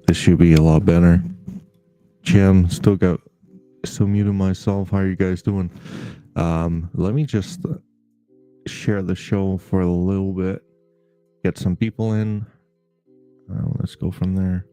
This should be a lot better. Jim, still muted myself. How are you guys doing? Let me just share the show for a little bit. Get some people in. Let's go from there.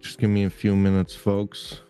Just give me a few minutes, folks.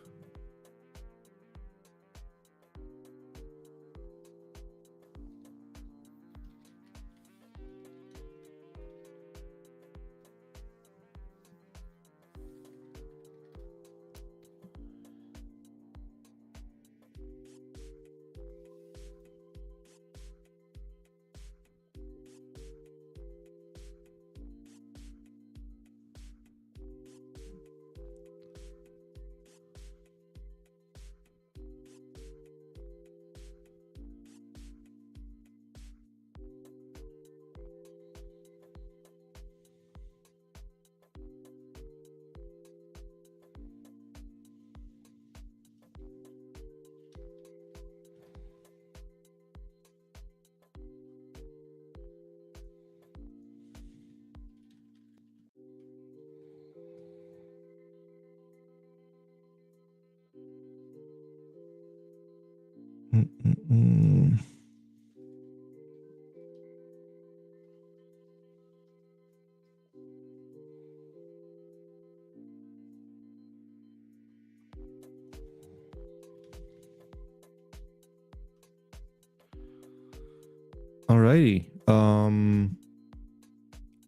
Alrighty.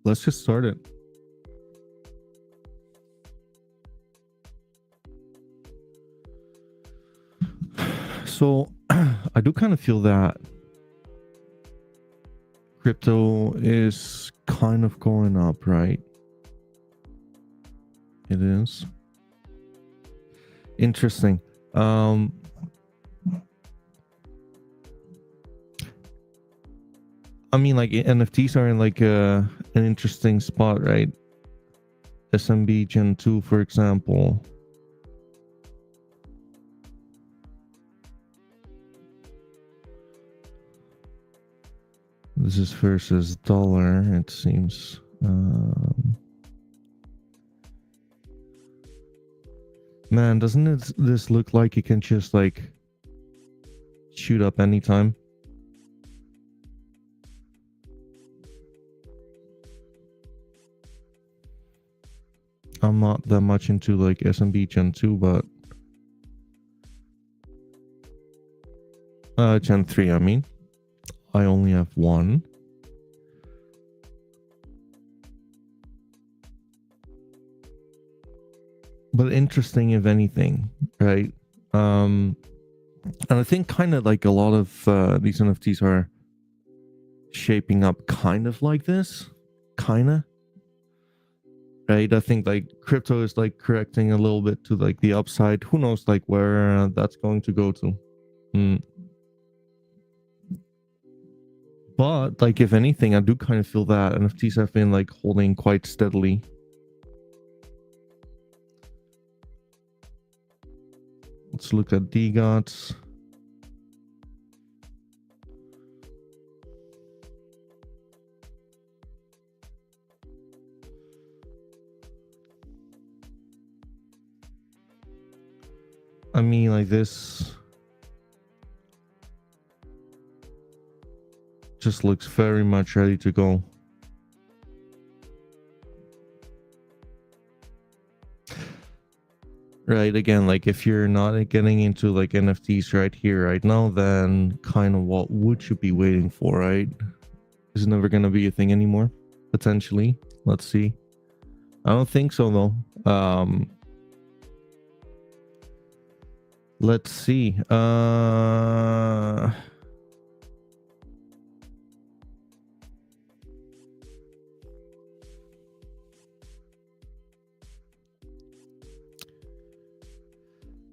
Let's get started. So I do kind of feel that crypto is kind of going up, right? It is. Interesting. I mean, like NFTs are in like an interesting spot, right? SMB Gen 2, for example. This is versus dollar, it seems. Man, doesn't this look like it can just like shoot up anytime? I'm not that much into like SMB Gen 2, but Gen 3, I mean. I only have one. But interesting, if anything, right? And I think kind of like a lot of these NFTs are shaping up kind of like this, kind of, right? I think like crypto is like correcting a little bit to like the upside. Who knows like where that's going to go to. But like if anything, I do kind of feel that NFTs have been like holding quite steadily. Let's look at DGOTs. I mean, like this just looks very much ready to go. Right, again, like if you're not getting into like NFTs right here, right now, then kind of what would you be waiting for, right? Is it never gonna be a thing anymore? Potentially. Let's see. I don't think so though. Let's see.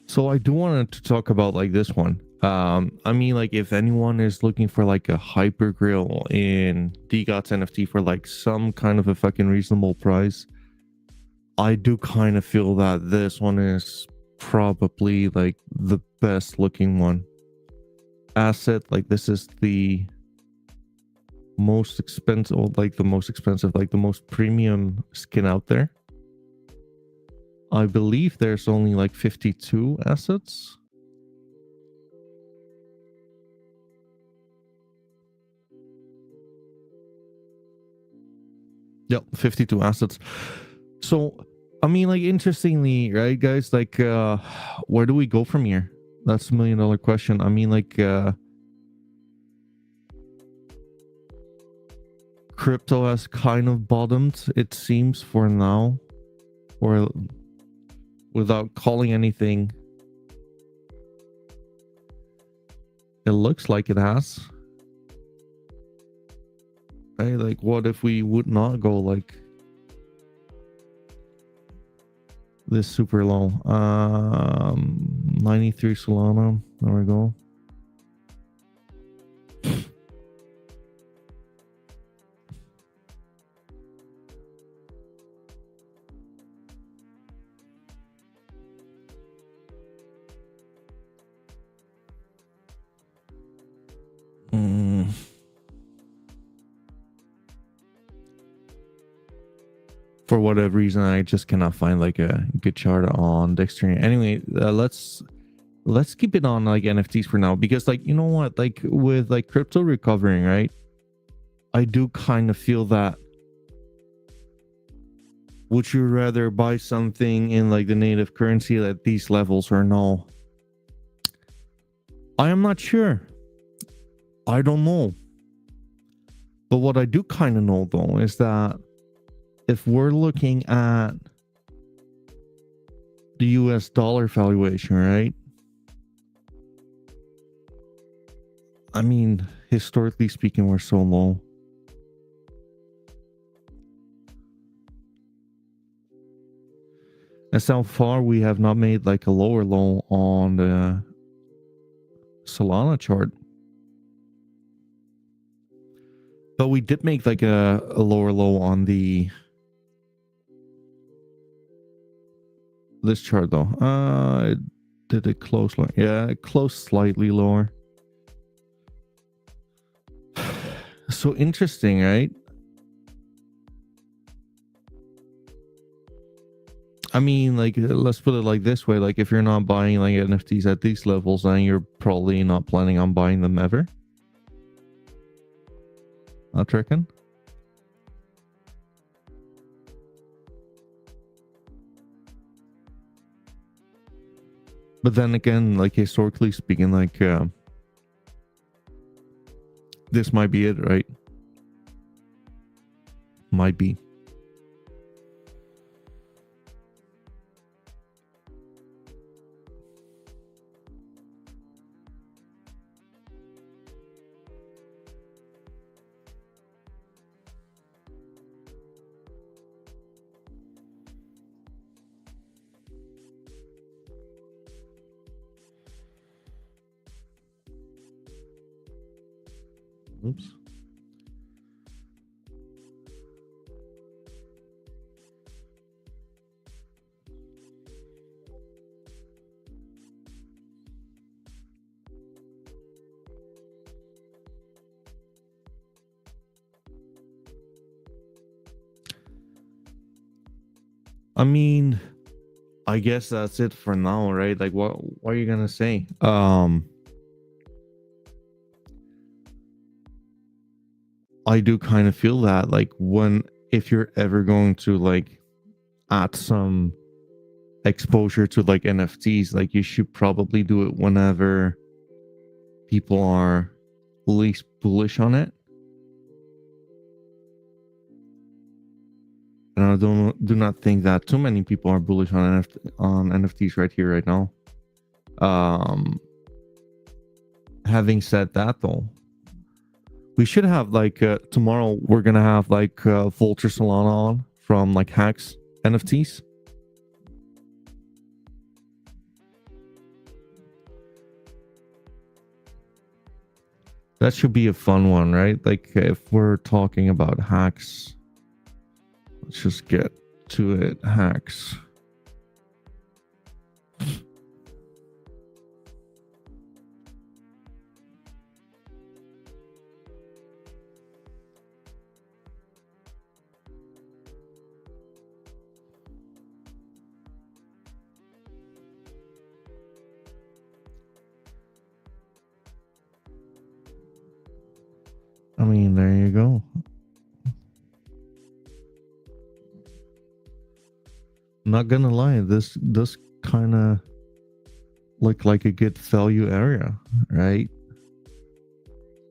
So I do want to talk about like this one. I mean, like if anyone is looking for like a hyper grill in DGOT's NFT for like some kind of a fucking reasonable price, I do kind of feel that this one is probably like the best looking one. Asset, like this is the most expensive, like the most premium skin out there. I believe there's only like 52 assets. Yep, 52 assets. So, I mean, like, interestingly, right, guys, like, where do we go from here? That's $1 million question. I mean, like, crypto has kind of bottomed, it seems, for now, or without calling anything, it looks like it has. Right? Like, what if we would not go like this super low? 93 Solana. There we go. For whatever reason, I just cannot find like a good chart on Dexter. Anyway, let's keep it on like NFTs for now, because like, you know what, like with like crypto recovering, right? I do kind of feel that, would you rather buy something in like the native currency at these levels or no? I am not sure. I don't know. But what I do kind of know though is that if we're looking at the US dollar valuation, right? I mean, historically speaking, we're so low. And so far, we have not made like a lower low on the Solana chart. But we did make like a lower low on the this chart though. Did it close lower? Yeah, it closed slightly lower. So interesting, right? I mean, like, let's put it like this way. Like, if you're not buying like NFTs at these levels, then you're probably not planning on buying them ever. I reckon. But then again, like historically speaking, like this might be it, right? Might be. Oops. I mean, I guess that's it for now, right? Like, what are you gonna say? I do kind of feel that, like, if you're ever going to like add some exposure to like NFTs, like you should probably do it whenever people are least bullish on it. And I do not think that too many people are bullish on NFTs right here, right now. Um, having said that, though, we should have like tomorrow. We're gonna have like Vulture Solana on from like Hacks NFTs. That should be a fun one, right? Like if we're talking about hacks, let's just get to it. Hacks. I mean, there you go. Not gonna lie, this does kind of look like a good value area, right?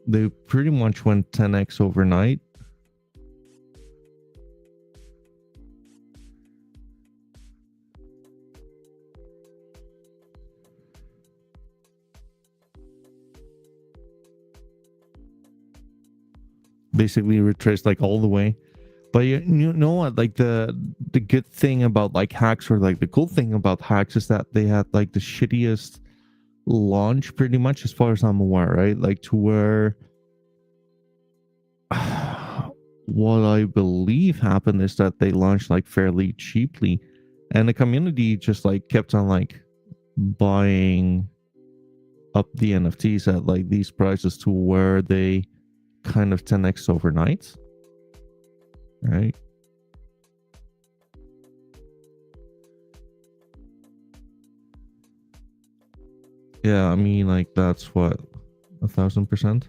They pretty much went 10x overnight. Basically retraced like all the way. But you know what? Like the good thing about like hacks, or like the cool thing about hacks, is that they had like the shittiest launch pretty much, as far as I'm aware, right? Like to where what I believe happened is that they launched like fairly cheaply, and the community just like kept on like buying up the NFTs at like these prices to where they kind of 10x overnight, right? Yeah, I mean, like that's what, 1,000%,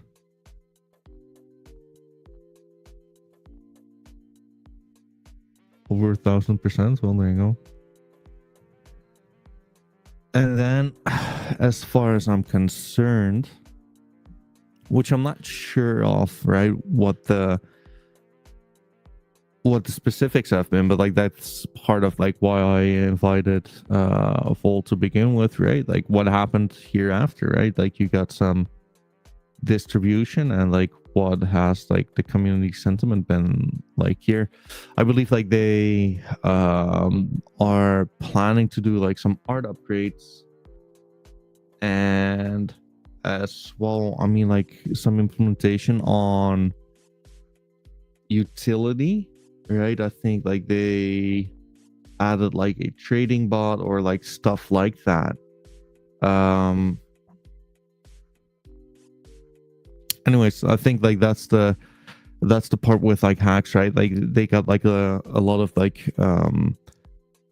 over 1,000%. Well, there you go. And then, as far as I'm concerned, which I'm not sure of, right, what the specifics have been, but like that's part of like why I invited Vol to begin with, right? Like what happened hereafter, right? Like you got some distribution, and like what has like the community sentiment been like here. I believe like they are planning to do like some art upgrades, and as well, I mean, like some implementation on utility, right? I think like they added like a trading bot or like stuff like that. Anyways, I think like that's the part with like hacks, right? Like they got like a lot of like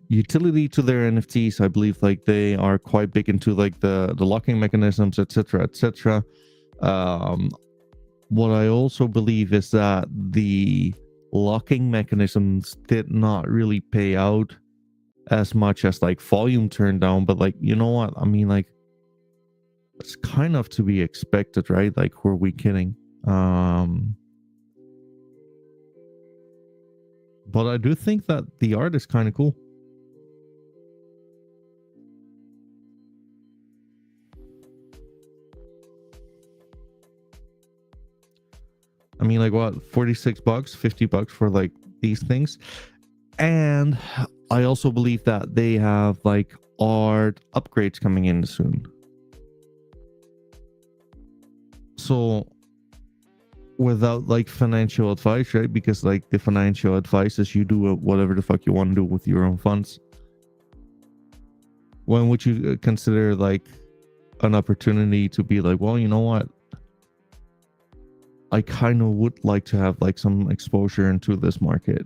utility to their NFTs. I believe like they are quite big into like the locking mechanisms, etc., etc. What I also believe is that the locking mechanisms did not really pay out as much as like volume turned down. But like, you know what? I mean, like it's kind of to be expected, right? Like, who are we kidding? But I do think that the art is kind of cool. I mean, like what, $46, $50 for like these things. And I also believe that they have like art upgrades coming in soon. So without like financial advice, right? Because like the financial advice is you do whatever the fuck you want to do with your own funds. When would you consider like an opportunity to be like, well, you know what? I kind of would like to have like some exposure into this market.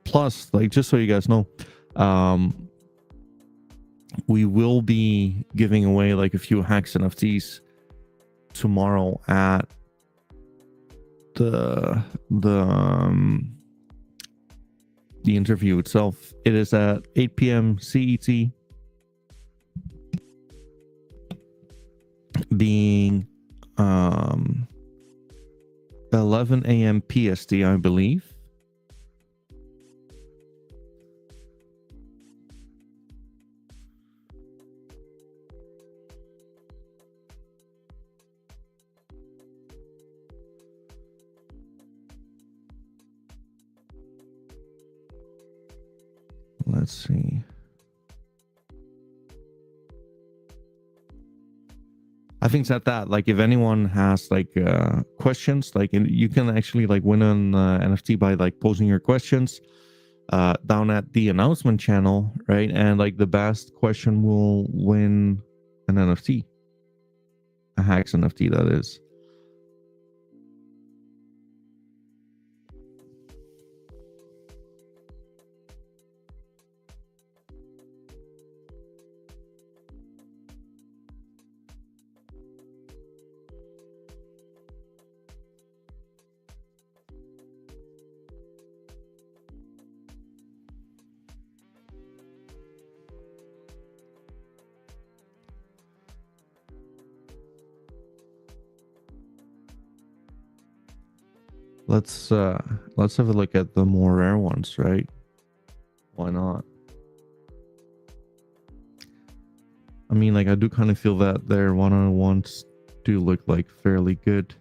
Plus, like, just so you guys know, we will be giving away like a few hacks NFTs tomorrow at the interview itself. It is at 8 p.m. CET, being 11 a.m. PST, I believe. let's see. I think it's at that, like, if anyone has like questions, like, you can actually like win an NFT by like posting your questions down at the announcement channel, right? And like the best question will win an NFT, a Hacks NFT, that is. Let's have a look at the more rare ones, right? Why not? I mean, like, I do kind of feel that their one-on-ones do look like fairly good.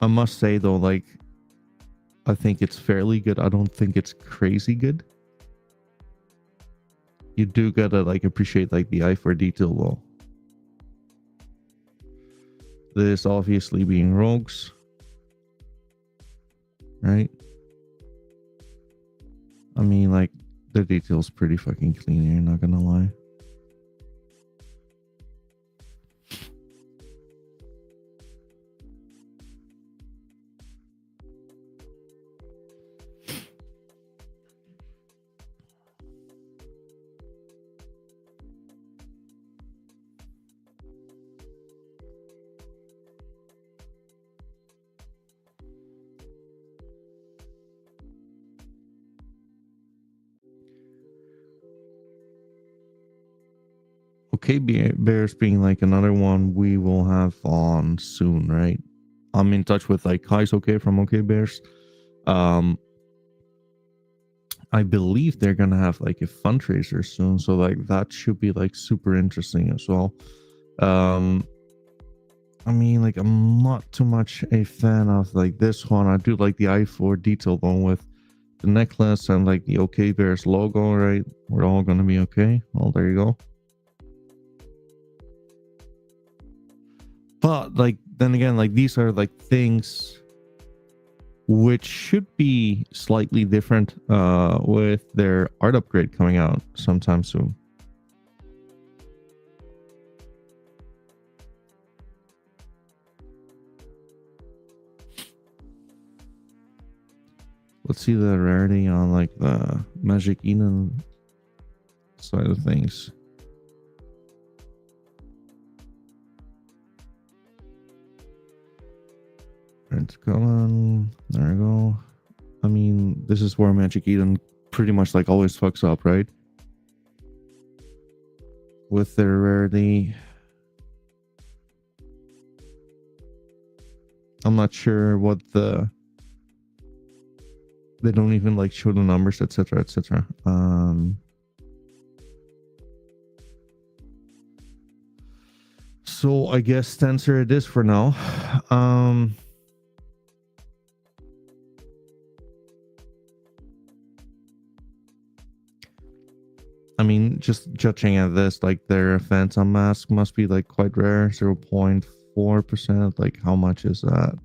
I must say though, like, I think it's fairly good. I don't think it's crazy good. You do gotta like appreciate like the eye for detail though. This obviously being rogues, right? I mean, like, the detail's pretty fucking clean here, not gonna lie. Okay, Bears being like another one we will have on soon, right? I'm in touch with like Kai's okay from Okay Bears. I believe they're gonna have like a fundraiser soon, so like that should be like super interesting as well. I mean, like, I'm not too much a fan of like this one. I do like the i4 detail though, with the necklace and like the OK Bears logo, right? We're all gonna be okay. Well, there you go. But like, then again, like, these are like things which should be slightly different with their art upgrade coming out sometime soon. Let's see the rarity on like the Magic Eden side of things. It's coming. There we go. I mean, this is where Magic Eden pretty much like always fucks up, right? With their rarity. I'm not sure what the... They don't even like show the numbers, etc., etc. So I guess the answer it is for now. I mean, just judging at this, like, their Phantom Mask must be like quite rare, 0.4%. Like, how much is that?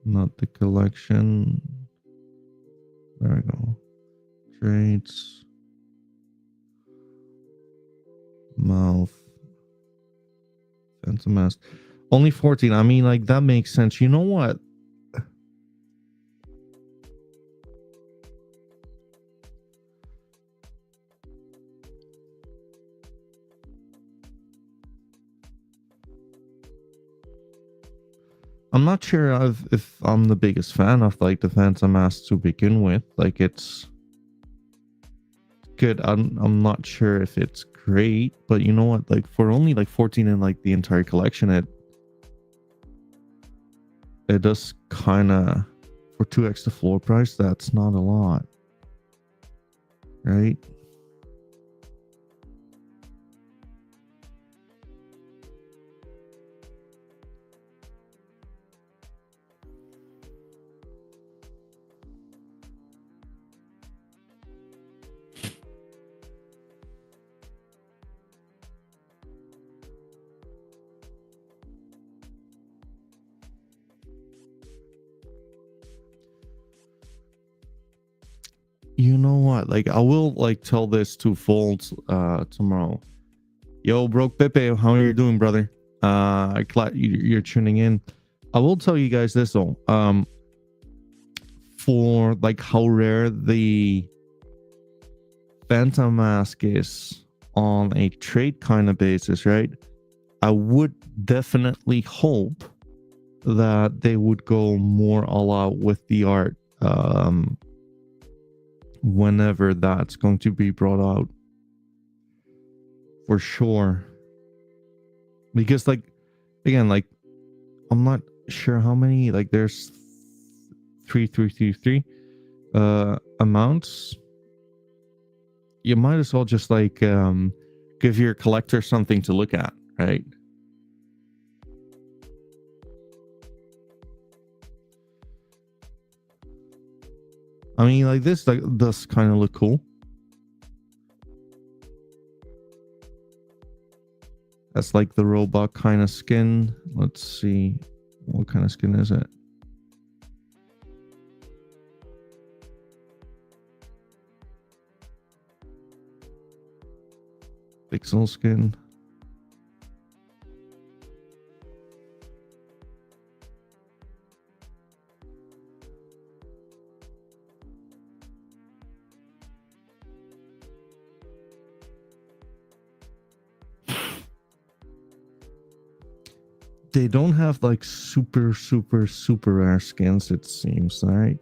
Not the collection. There we go. Traits. Mouth. Phantom Mask. Only 14. I mean, like, that makes sense. You know what? I'm not sure if I'm the biggest fan of like the Phantom Mask to begin with. Like, it's good. I'm not sure if it's great, but you know what? Like, for only like 14 in like the entire collection, it does kind of, for 2x the floor price. That's not a lot, right? you know what? Like, I will like tell this to Fold tomorrow. Yo, Broke Pepe, how are you doing, brother? Glad you're tuning in. I will tell you guys this though. For like how rare the Phantom Mask is on a trade kind of basis, right? I would definitely hope that they would go more all out with the art whenever that's going to be brought out, for sure. Because like, again, like, I'm not sure how many, like there's 3 amounts. You might as well just like give your collector something to look at, right? I mean, like this, like does kind of look cool. That's like the robot kind of skin. Let's see, what kind of skin is it? Pixel skin. They don't have like super rare skins, it seems, right?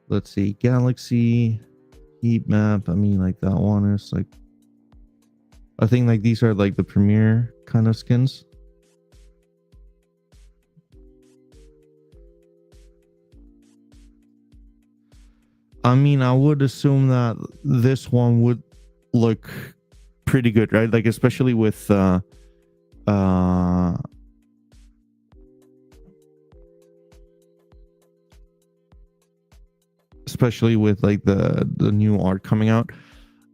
Let's see, Galaxy, Heat Map. I mean, like that one is like, I think like these are like the premier kind of skins. I mean, I would assume that this one would look pretty good, right? Like especially with especially with like the new art coming out.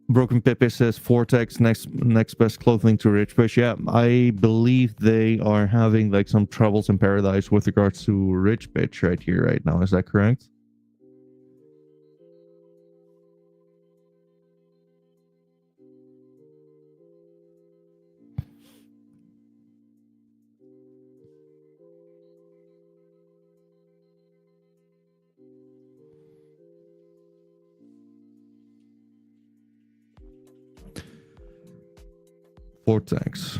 Broken Pepe says Vortex next best clothing to Rich Bitch. Yeah, I believe they are having like some troubles in paradise with regards to Rich Bitch right here right now. Is that correct? Vortex.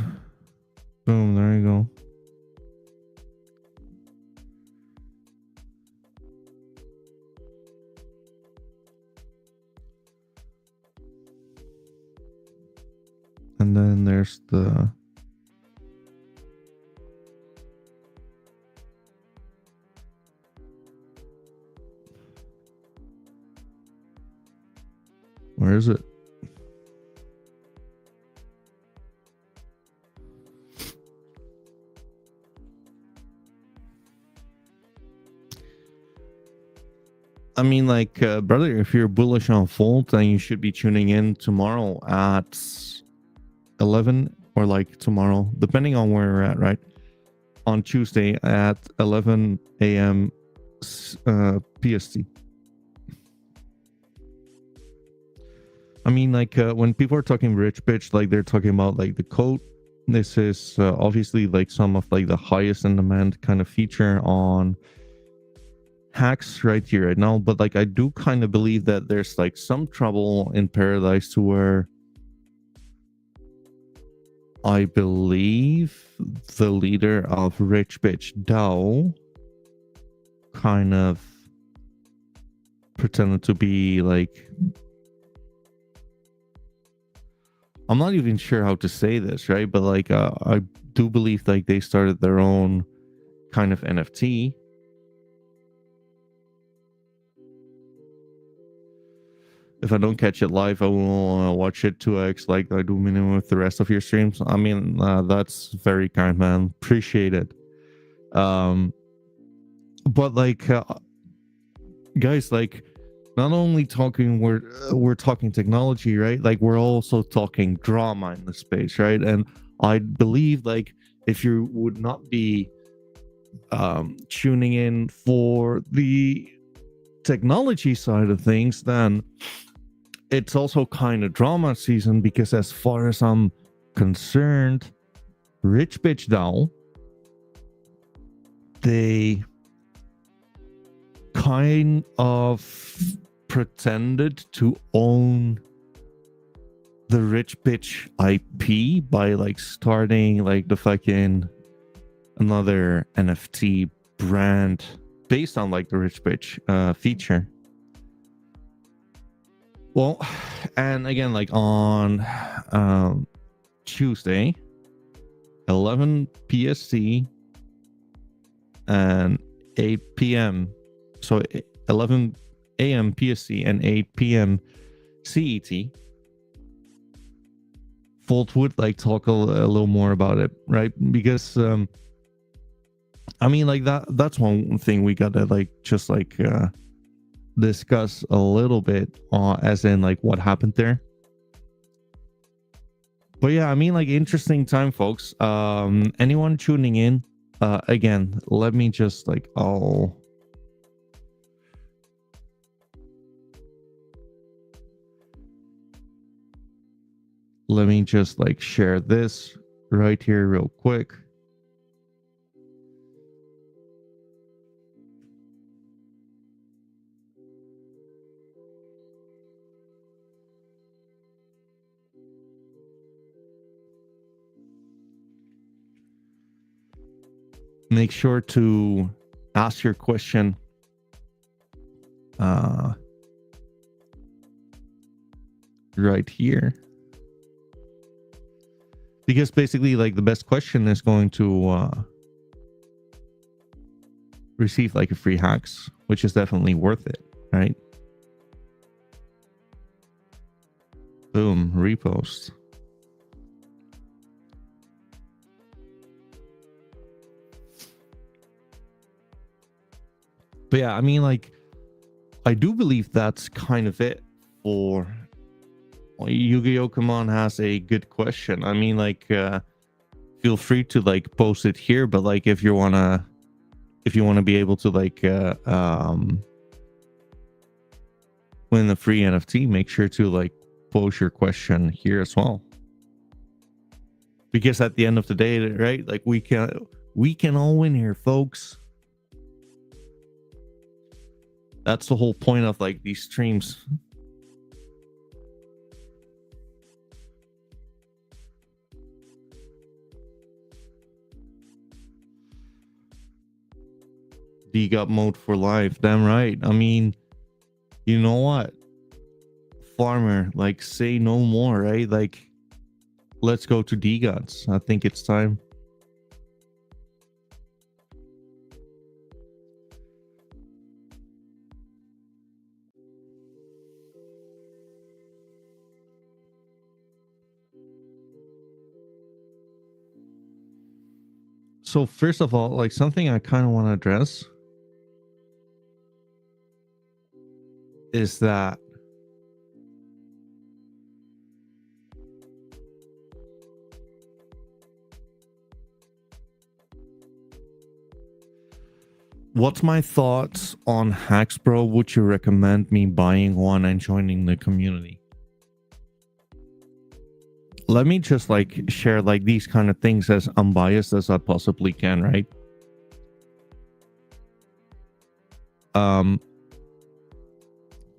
Boom, there you go. And then there's the where is it? I mean, like, brother, if you're bullish on Fold, then you should be tuning in tomorrow at 11, or like tomorrow, depending on where we're at, right? On Tuesday at 11 a.m. PST. I mean, like, when people are talking Rich Bitch, like they're talking about like the coat. This is obviously like some of like the highest in demand kind of feature on hacks right here right now, but like I do kind of believe that there's like some trouble in paradise to where I believe the leader of Rich Bitch DAO kind of pretended to be like, I'm not even sure how to say this, right? But like I do believe like they started their own kind of NFT. If I don't catch it live, I will watch it 2x like I do minimum with the rest of your streams. I mean, that's very kind, man. Appreciate it. But like, guys, like, not only talking, we're talking technology, right? Like, we're also talking drama in the space, right? And I believe, like, if you would not be tuning in for the technology side of things, then it's also kind of drama season, because as far as I'm concerned, Rich Bitch DAO, they kind of pretended to own the Rich Bitch IP by like starting like the fucking another NFT brand based on like the Rich Bitch feature. Well, and again, like on Tuesday, 11 PST and 8 p.m. So 11 a.m. PST and 8 p.m. CET. Volt would like talk a little more about it, right? Because I mean, like that's one thing we gotta like just like discuss a little bit, as in like what happened there. But yeah, I mean, like, interesting time, folks. Anyone tuning in, again, let me just like let me just like share this right here real quick. Make sure to ask your question right here, because basically like the best question is going to receive like a free hacks, which is definitely worth it, right? Boom, repost. But yeah, I mean, like, I do believe that's kind of it for Yu-Gi-Oh! Come On has a good question. I mean, like, feel free to like post it here, but like if you wanna be able to like win the free NFT, make sure to like post your question here as well. Because at the end of the day, right, like we can all win here, folks. That's the whole point of like these streams. DGOT mode for life. Damn right. I mean, you know what? Farmer, like, say no more, right? Like, let's go to DGOTs. I think it's time. So first of all, like something I kind of want to address is that what's my thoughts on hacks, bro? Would you recommend me buying one and joining the community? Let me just like share like these kind of things as unbiased as I possibly can, right?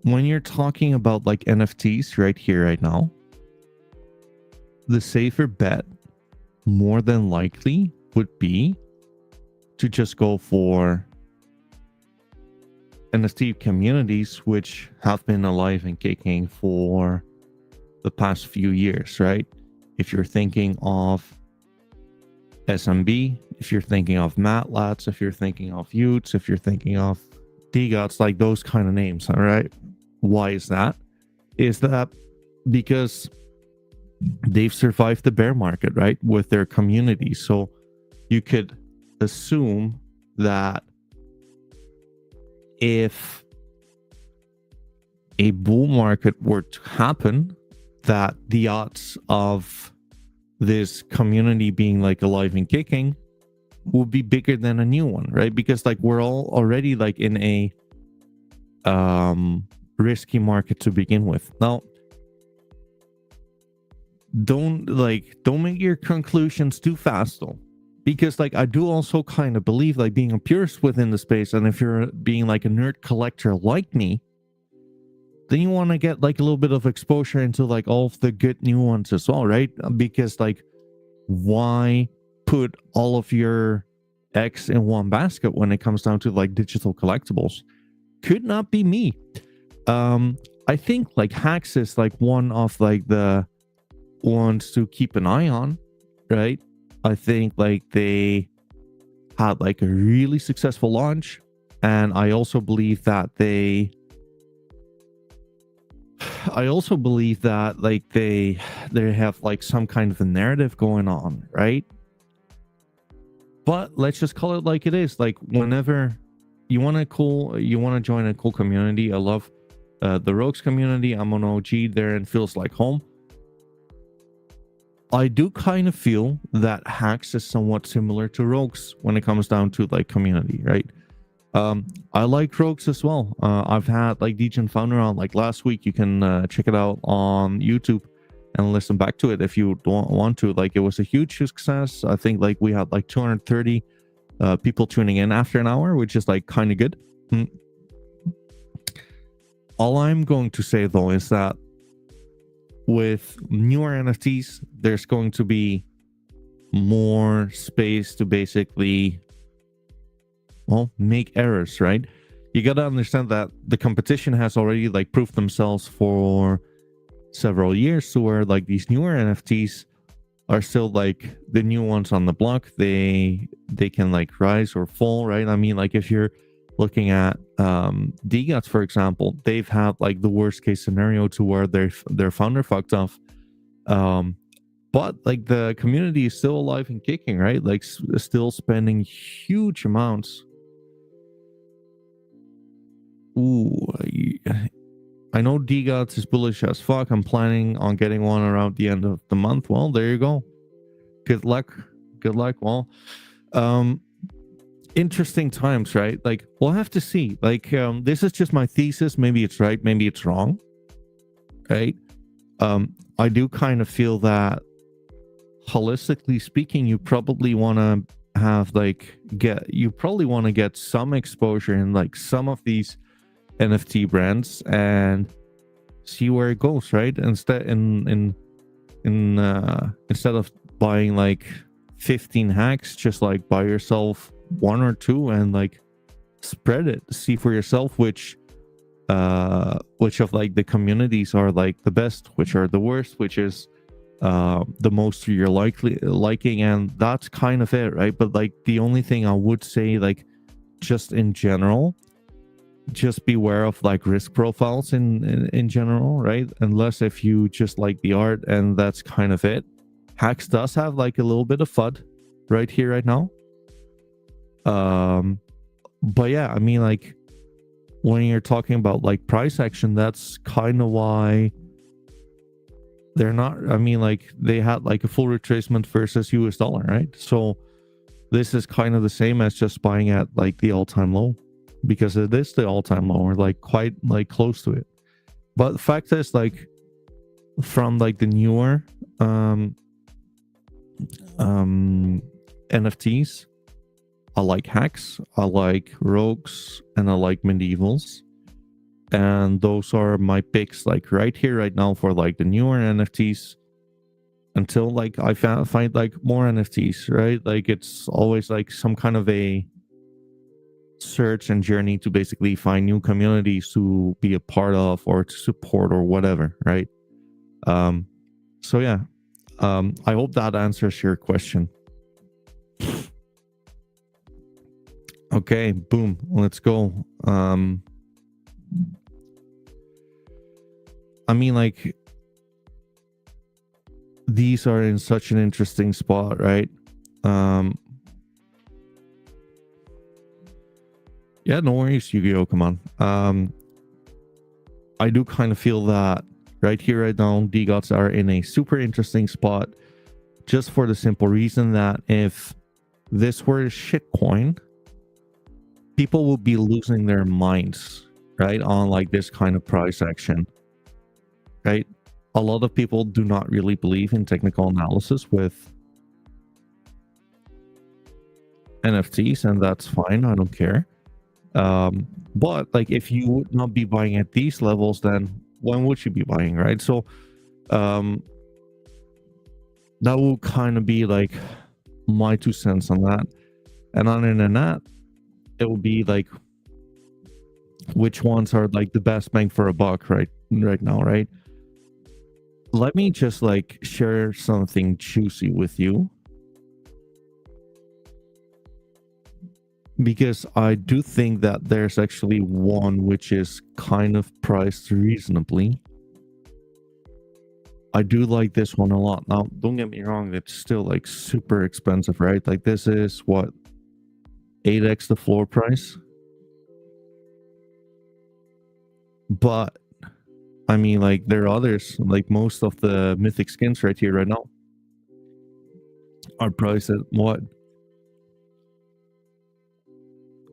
When you're talking about like NFTs right here, right now, the safer bet more than likely would be to just go for NFT communities which have been alive and kicking for the past few years, right? If you're thinking of SMB, if you're thinking of Matlats, if you're thinking of Utes, if you're thinking of DGOTs, like those kind of names, all right? Why is that? Is that because they've survived the bear market, right? With their community. So you could assume that if a bull market were to happen, that the odds of this community being like alive and kicking will be bigger than a new one, right? Because like we're all already like in a risky market to begin with. Now, don't make your conclusions too fast though, because like I do also kind of believe like being a purist within the space, and if you're being like a nerd collector like me, then you want to get like a little bit of exposure into like all of the good new ones as well, right? Because like, why put all of your eggs in one basket when it comes down to like digital collectibles? Could not be me. I think like Hacks is like one of like the ones to keep an eye on, right? I think like they had like a really successful launch, and I also believe that like they have like some kind of a narrative going on, right? But let's just call it like it is. Like whenever you want to join a cool community. I love the Rogues community. I'm an OG there and feels like home. I do kind of feel that Hacks is somewhat similar to Rogues when it comes down to like community, right? I like Rogues as well. I've had like Degen Founder on like last week. You can check it out on YouTube and listen back to it if you don't want to. Like it was a huge success. I think like we had like 230 people tuning in after an hour, which is like kind of good. All I'm going to say though is that with newer NFTs, there's going to be more space to basically, well, make errors, right? You got to understand that the competition has already like proved themselves for several years to where like these newer NFTs are still like the new ones on the block. They can like rise or fall, right? I mean, like if you're looking at DGOTs, for example, they've had like the worst case scenario to where their founder fucked off. But like the community is still alive and kicking, right? Like still spending huge amounts. Ooh, I know DGOTs is bullish as fuck. I'm planning on getting one around the end of the month. Well, there you go. Good luck. Well, interesting times, right? Like we'll have to see. Like this is just my thesis. Maybe it's right, maybe it's wrong, right? I do kind of feel that holistically speaking, you probably want to have like get some exposure in like some of these NFT brands and see where it goes, right? Instead of buying like 15 hacks, just like buy yourself one or two and like spread it, see for yourself which of like the communities are like the best, which are the worst, which is the most to your liking, and that's kind of it, right? But like the only thing I would say, like just in general, just beware of like risk profiles in general, right? Unless if you just like the art and that's kind of it. Hacks does have like a little bit of FUD right here right now. But yeah, I mean, like when you're talking about like price action, that's kind of why they're not, I mean, like they had like a full retracement versus US dollar, right? So this is kind of the same as just buying at like the all-time low, because it is the all-time low, or like quite like close to it. But the fact is, like from like the newer NFTs, I like Hacks, I like Rogues, and I like Medievals. And those are my picks, like right here, right now, for like the newer NFTs. Until like I find like more NFTs, right? Like it's always like some kind of a search and journey to basically find new communities to be a part of or to support or whatever, right? So yeah, I hope that answers your question. Okay, boom, let's go. I mean, like these are in such an interesting spot, right? Yeah, no worries, Yu-Gi-Oh, come on. I do kind of feel that right here, right now, DGOTs are in a super interesting spot, just for the simple reason that if this were a shitcoin, people would be losing their minds, right, on like this kind of price action, right? A lot of people do not really believe in technical analysis with NFTs, and that's fine. I don't care. But like, if you would not be buying at these levels, then when would you be buying, right? So that will kind of be like my 2 cents on that. And on internet, it will be like, which ones are like the best bang for a buck right now, right? Let me just like share something juicy with you, because I do think that there's actually one which is kind of priced reasonably. I do like this one a lot. Now, don't get me wrong, it's still like super expensive, right? Like, this is what, 8x the floor price? But I mean, like, there are others, like most of the mythic skins right here, right now, are priced at what,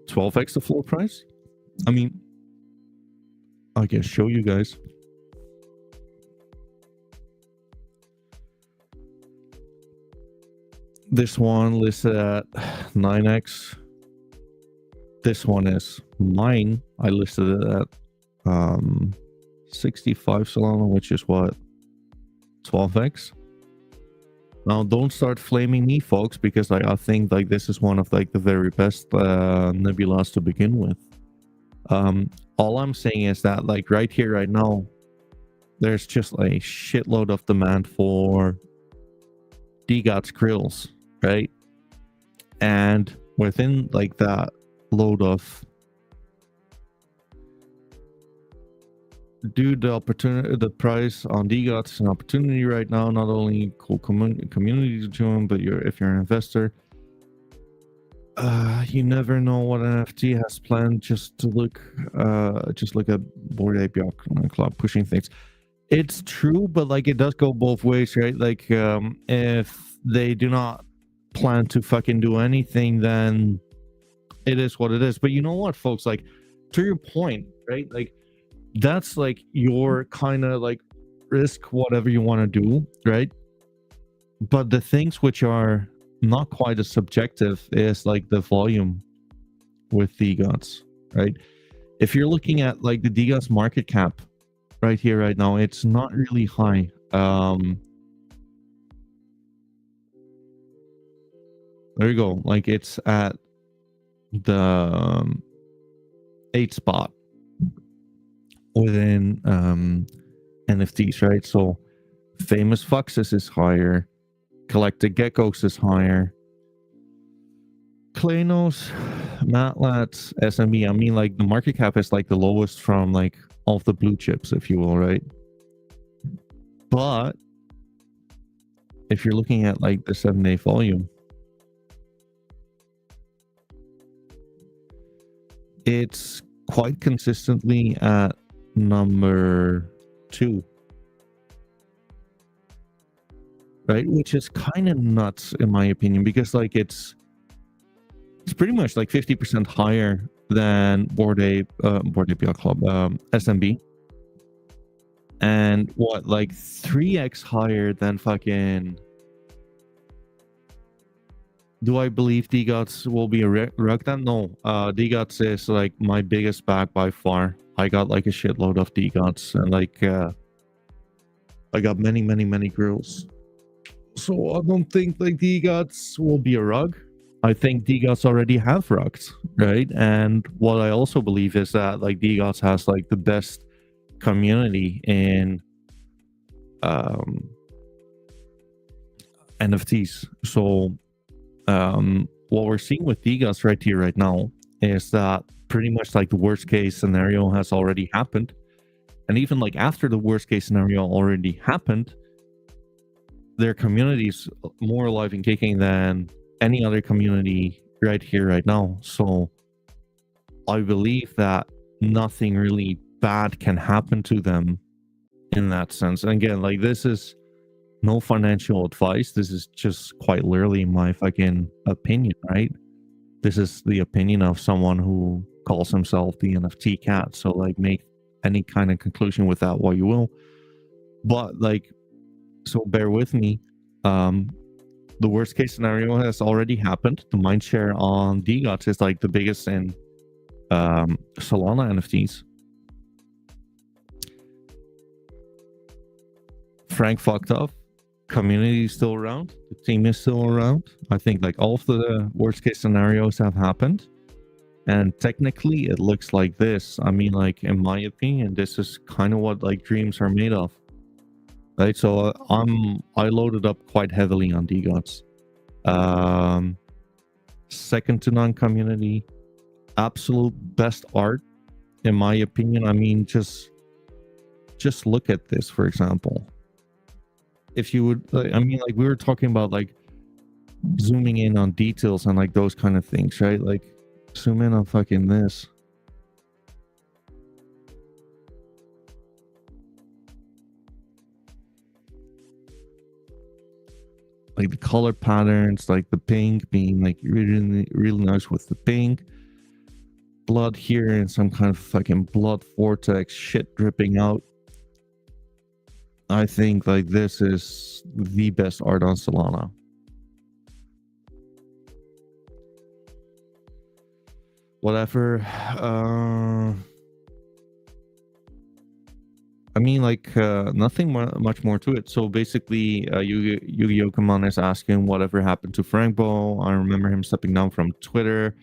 12x the floor price? I mean, I can show you guys. This one listed at 9x. This one is mine. I listed it at 65 Solana, which is what, 12x. Now, don't start flaming me, folks, because like, I think like this is one of like the very best nebulas to begin with. All I'm saying is that like right here, right now, there's just a shitload of demand for DGOT's grills, right? And within like that load of, dude, the price on DGOT is an opportunity right now. Not only cool community to join, but if you're an investor, you never know what NFT has planned. Just look at Bored Ape Yacht Club pushing things. It's true, but like, it does go both ways, right? Like, if they do not plan to fucking do anything, then it is what it is. But you know what, folks? Like, to your point, right? Like, that's like your kind of like risk whatever you want to do, right? But the things which are not quite as subjective is like the volume with DGOTs, right? If you're looking at like the DGOTs market cap right here, right now, it's not really high. There you go. Like, it's at the 8th spot within NFTs, right? So Famous Foxes is higher, Collected Geckos is higher, Klenos, Matlats, SME. I mean, like, the market cap is like the lowest from like all of the blue chips, if you will, right? But if you're looking at like the 7-day volume, it's quite consistently at number 2, right? Which is kind of nuts in my opinion, because like it's pretty much like 50% higher than Bored Ape Yacht Club, SMB, and what, like 3x higher than fucking. Do I believe DGOTs will be a rug then? No. DGOTs is like my biggest back by far. I got like a shitload of DGOTs, and like I got many grills. So I don't think like DGOTs will be a rug. I think DGOTs already have rugs, right? And what I also believe is that like DGOTs has like the best community in NFTs. So what we're seeing with DGOTs right here, right now, is that pretty much like the worst case scenario has already happened. And even like after the worst case scenario already happened, their community is more alive and kicking than any other community right here, right now. So I believe that nothing really bad can happen to them in that sense. And again, like, this is no financial advice. This is just quite literally my fucking opinion, right? this is the opinion of someone who calls himself the NFT Cat. So like make any kind of conclusion with that what you will. But like, so bear with me. The worst case scenario has already happened. The mindshare on DGOTS is like the biggest in Solana NFTs. Frank fucked up. Community is still around. The team is still around. I think like all of the worst case scenarios have happened. And technically it looks like this. I mean, like in my opinion, this is kind of what like dreams are made of. Right? So I loaded up quite heavily on DGOTS. Second to none community. Absolute best art, in my opinion. I mean, just look at this, for example. If you would, I mean, like we were talking about like zooming in on details and like those kind of things, right? Like zoom in on fucking this. Like the color patterns, like the pink being like really, really nice with the pink. Blood here and some kind of fucking blood vortex shit dripping out. I think like this is the best art on Solana. Whatever. I mean, like nothing much more to it. So basically, Yu-Gi-Oh! Come is asking whatever happened to Frankbo. I remember him stepping down from Twitter.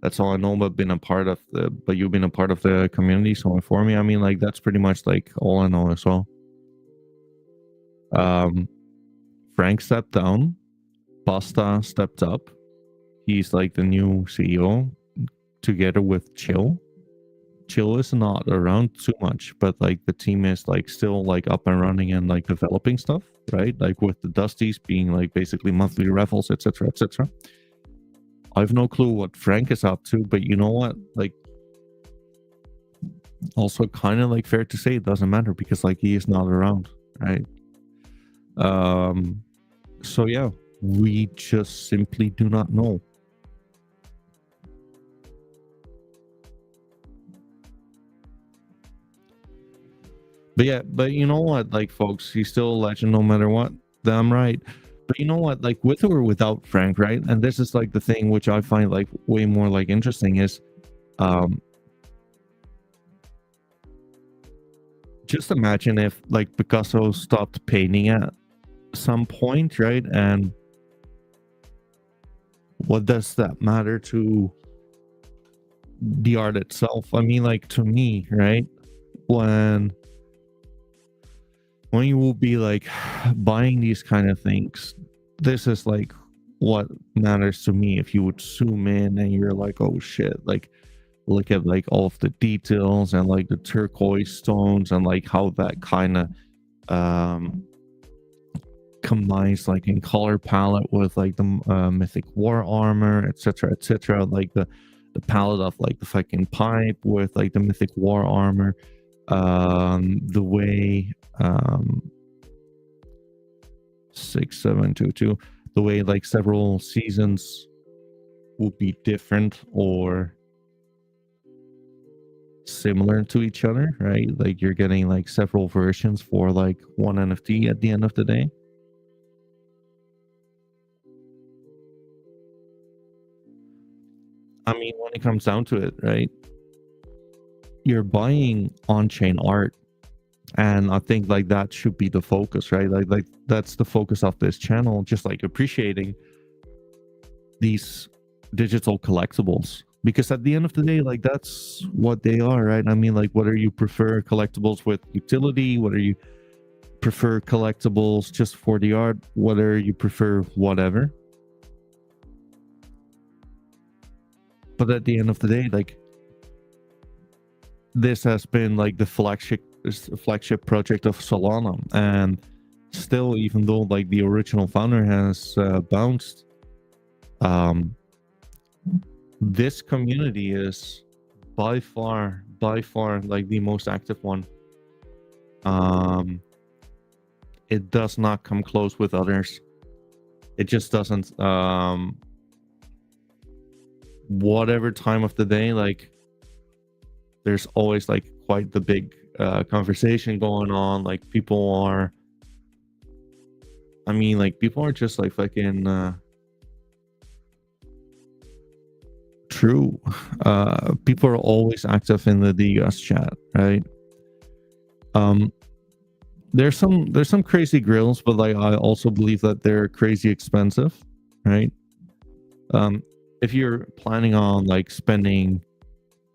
That's all I know. But you've been a part of the community, so inform me. I mean, like that's pretty much like all I know as well. Frank stepped down. Pasta stepped up. He's like the new CEO, together with Chill. Chill is not around too much, but like the team is like still like up and running and like developing stuff, right? Like with the Dusties being like basically monthly raffles, etc., etc. I have no clue what Frank is up to, but you know what? Like, also kind of like fair to say it doesn't matter because like he is not around, right? So yeah, we just simply do not know. But yeah, but you know what, like folks, he's still a legend no matter what. Damn right. But you know what, like with or without Frank, right? And this is like the thing which I find like way more like interesting is just imagine if like Picasso stopped painting at some point, right? And what does that matter to the art itself? I mean, like to me, right? When you will be like buying these kind of things, this is like what matters to me. If you would zoom in and you're like, oh shit, like look at like all of the details and like the turquoise stones and like how that kind of combines like in color palette with like the mythic war armor, etc., etc., like the palette of like the fucking pipe with like the mythic war armor, the way 6722, the way like several seasons will be different or similar to each other, right? Like you're getting like several versions for like one NFT at the end of the day. I mean, when it comes down to it, right? You're buying on-chain art, and I think like that should be the focus, right? Like that's the focus of this channel, just like appreciating these digital collectibles, because at the end of the day, like that's what they are, right? I mean, like whether you prefer collectibles with utility, whether you prefer collectibles just for the art, whether you prefer whatever, but at the end of the day, like this has been like the flagship project of Solana, and still, even though like the original founder has bounced, this community is by far like the most active one. It does not come close with others. It just doesn't. whatever time of the day, like there's always like quite the big conversation going on. Like people are, I mean, like people are just like fucking true. People are always active in the DUS chat, right? There's some crazy grills, but like I also believe that they're crazy expensive, right? If you're planning on like spending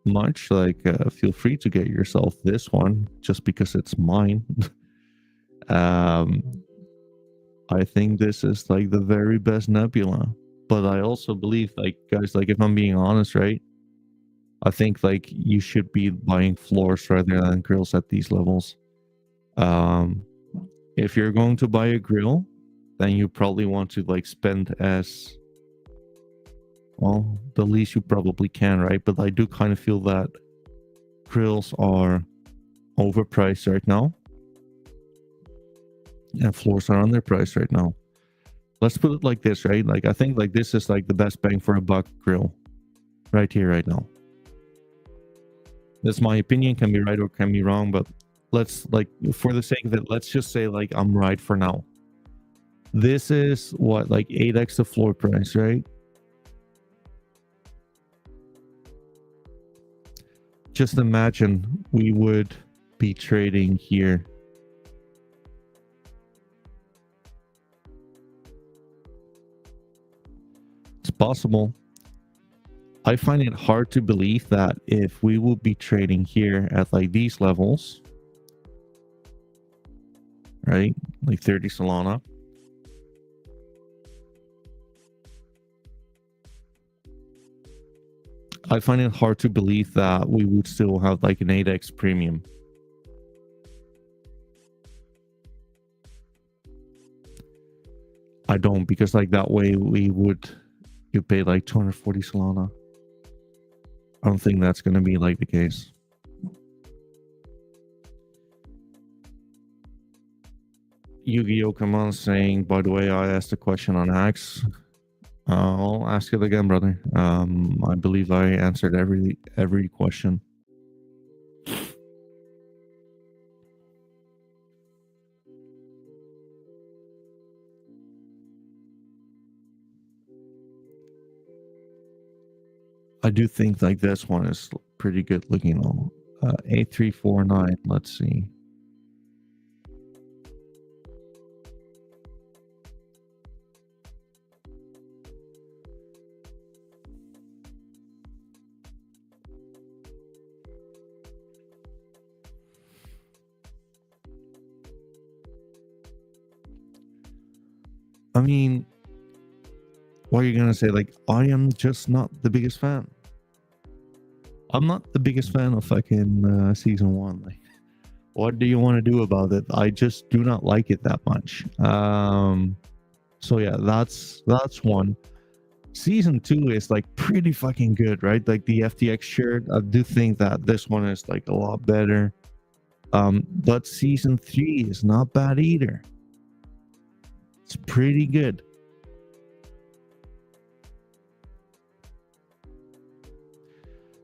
much, like feel free to get yourself this one just because it's mine. um I think this is like the very best nebula, but I also believe, like, guys, like if I'm being honest, right, I think like you should be buying floors rather than grills at these levels. um if you're going to buy a grill, then you probably want to like spend as well the least you probably can, right? But I do kind of feel that grills are overpriced right now, and floors are underpriced right now. Let's put it like this, right? Like I think like this is like the best bang for a buck grill right here, right now. That's my opinion, can be right or can be wrong, but let's, like, for the sake of it, let's just say like I'm right for now. This is what, like 8x the floor price, right? Just imagine we would be trading here. It's possible. I find it hard to believe that if we would be trading here at like these levels, right? Like 30 Solana. I find it hard to believe that we would still have like an 8x premium. I don't, because like that way you pay like 240 Solana. I don't think that's going to be like the case. Yu-Gi-Oh! Come on, saying, by the way, I asked a question on Axe. I'll ask it again, brother. I believe I answered every question. I do think like this one is pretty good looking on 8349. Let's see. I mean, what are you gonna say? Like, I am just not the biggest fan. I'm not the biggest fan of fucking season one. Like, what do you want to do about it? I just do not like it that much. So yeah, that's one. Season 2 is like pretty fucking good, right? Like the FTX shirt, I do think that this one is like a lot better. But season 3 is not bad either. It's pretty good.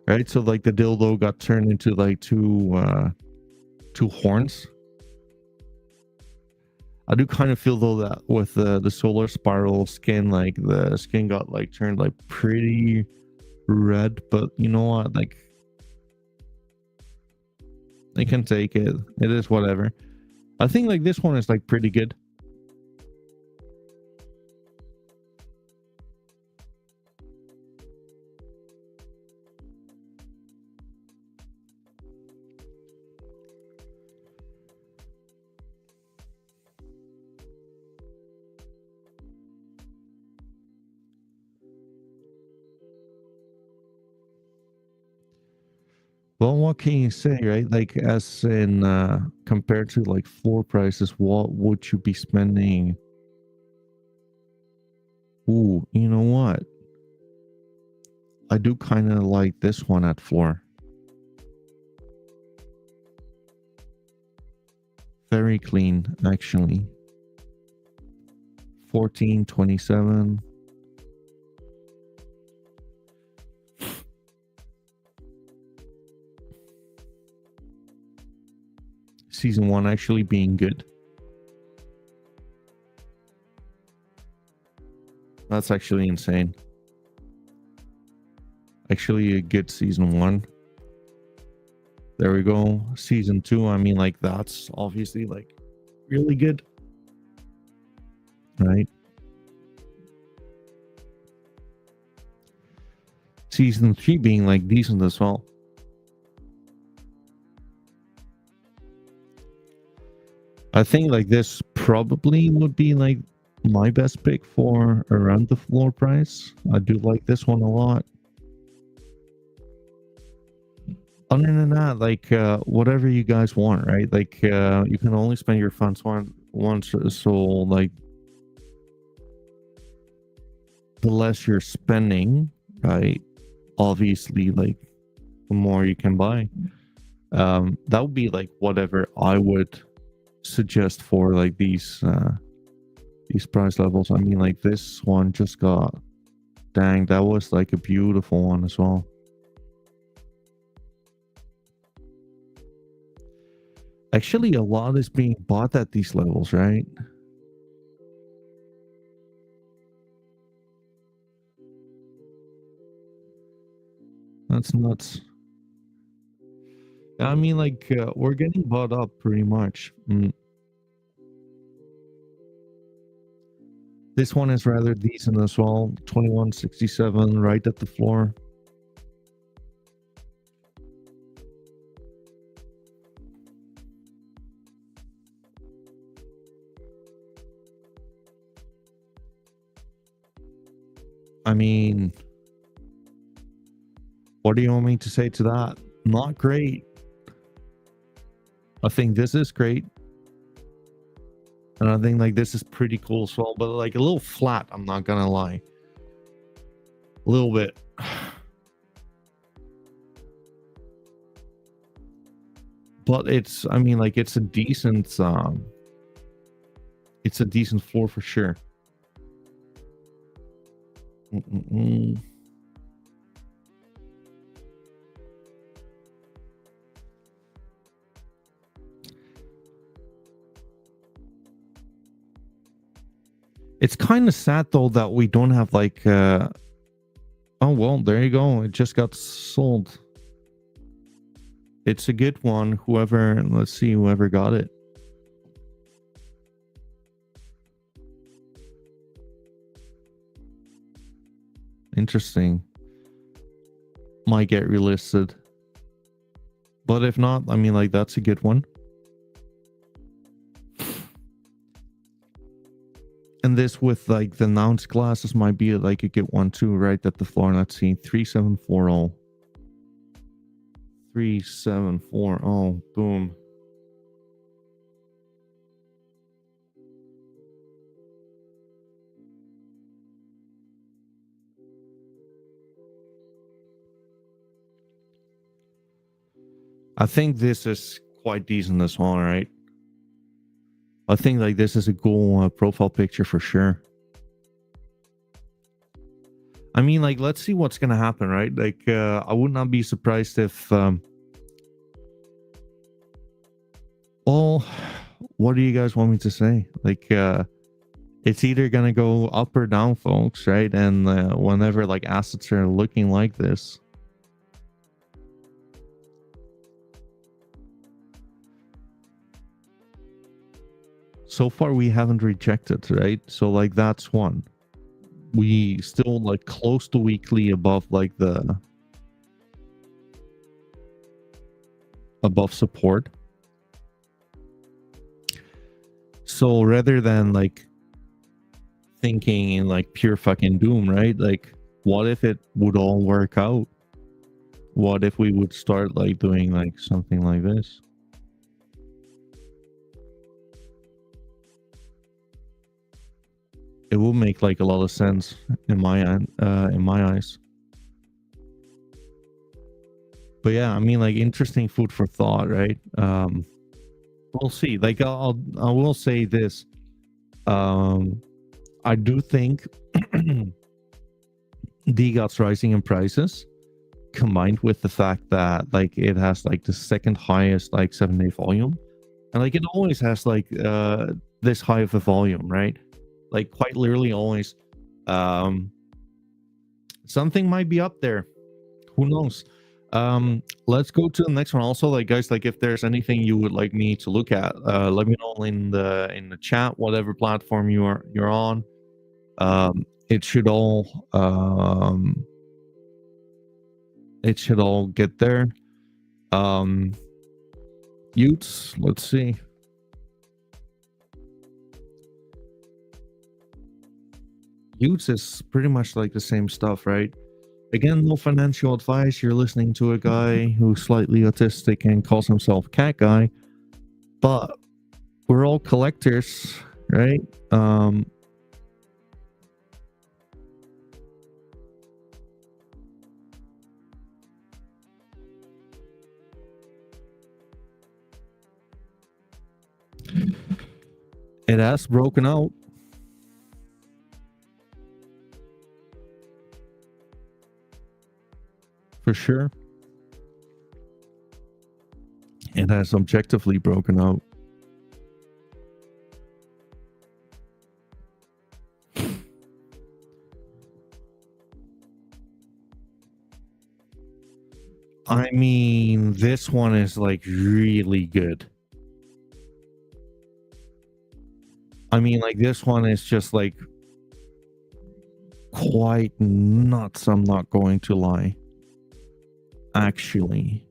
Right? So like the dildo got turned into like two horns. I do kind of feel though that with the solar spiral skin, like the skin got like turned like pretty red, but you know what? Like they can take it. It is whatever. I think like this one is like pretty good. Well, what can you say, right? Like, as in compared to like floor prices, what would you be spending? Ooh, you know what? I do kind of like this one at floor. Very clean, actually. 1427. season 1 actually being good. That's actually insane. Actually a good season 1. There we go. Season 2, I mean, like, that's obviously like really good, right? Season 3 being like decent as well. I think like this probably would be like my best pick for around the floor price. I do like this one a lot. Other than that, like whatever you guys want, right? Like you can only spend your funds once, so like the less you're spending, right? Obviously, like the more you can buy. That would be like whatever I would suggest for like these price levels. I mean, like this one just got, dang, that was like a beautiful one as well. Actually, a lot is being bought at these levels, right? That's nuts. I mean, like we're getting bought up pretty much. This one is rather decent as well. 2167 right at the floor. I mean, what do you want me to say to that? Not great. I think this is great. And I think like this is pretty cool as well, but like a little flat, I'm not gonna lie. A little bit. But it's, I mean, like it's a decent floor for sure. It's kind of sad though that we don't have like oh well, there you go. It just got sold. It's a good one. Let's see whoever got it. Interesting. Might get relisted. But if not, I mean, like, that's a good one. And this with like the announced classes might be like a good one too, right at the floor. Let's see, 3740. 3740. Boom. I think this is quite decent as well, right? I think like this is a cool profile picture for sure. I mean, like, let's see what's gonna happen, right? Like, I would not be surprised if well, what do you guys want me to say? Like, it's either gonna go up or down, folks, right? And whenever like assets are looking like this, so far we haven't rejected, right? So like that's one. We still like close to weekly above like the above support. So rather than like thinking in like pure fucking doom, right? Like, what if it would all work out? What if we would start like doing like something like this? It will make like a lot of sense in my eyes. But yeah, I mean, like, interesting food for thought, right? We'll see. Like, I will say this. I do think DGOT's rising in prices, combined with the fact that like it has like the second highest like 7-day volume, and like it always has like this high of a volume, right? Like quite literally always. Um, something might be up there. Who knows? Let's go to the next one. Also, like guys, like if there's anything you would like me to look at, let me know in the chat, whatever platform you're on. It should all get there. Utes, let's see. Utes is pretty much like the same stuff, right? Again, no financial advice. You're listening to a guy who's slightly autistic and calls himself Cat Guy, but we're all collectors, right? It has broken out. For sure. It has objectively broken out. I mean, this one is like really good. I mean, like this one is just like quite nuts. I'm not going to lie. Actually.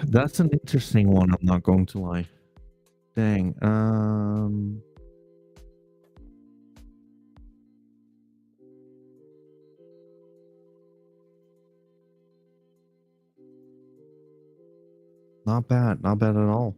That's an interesting one, I'm not going to lie. Dang. Not bad at all.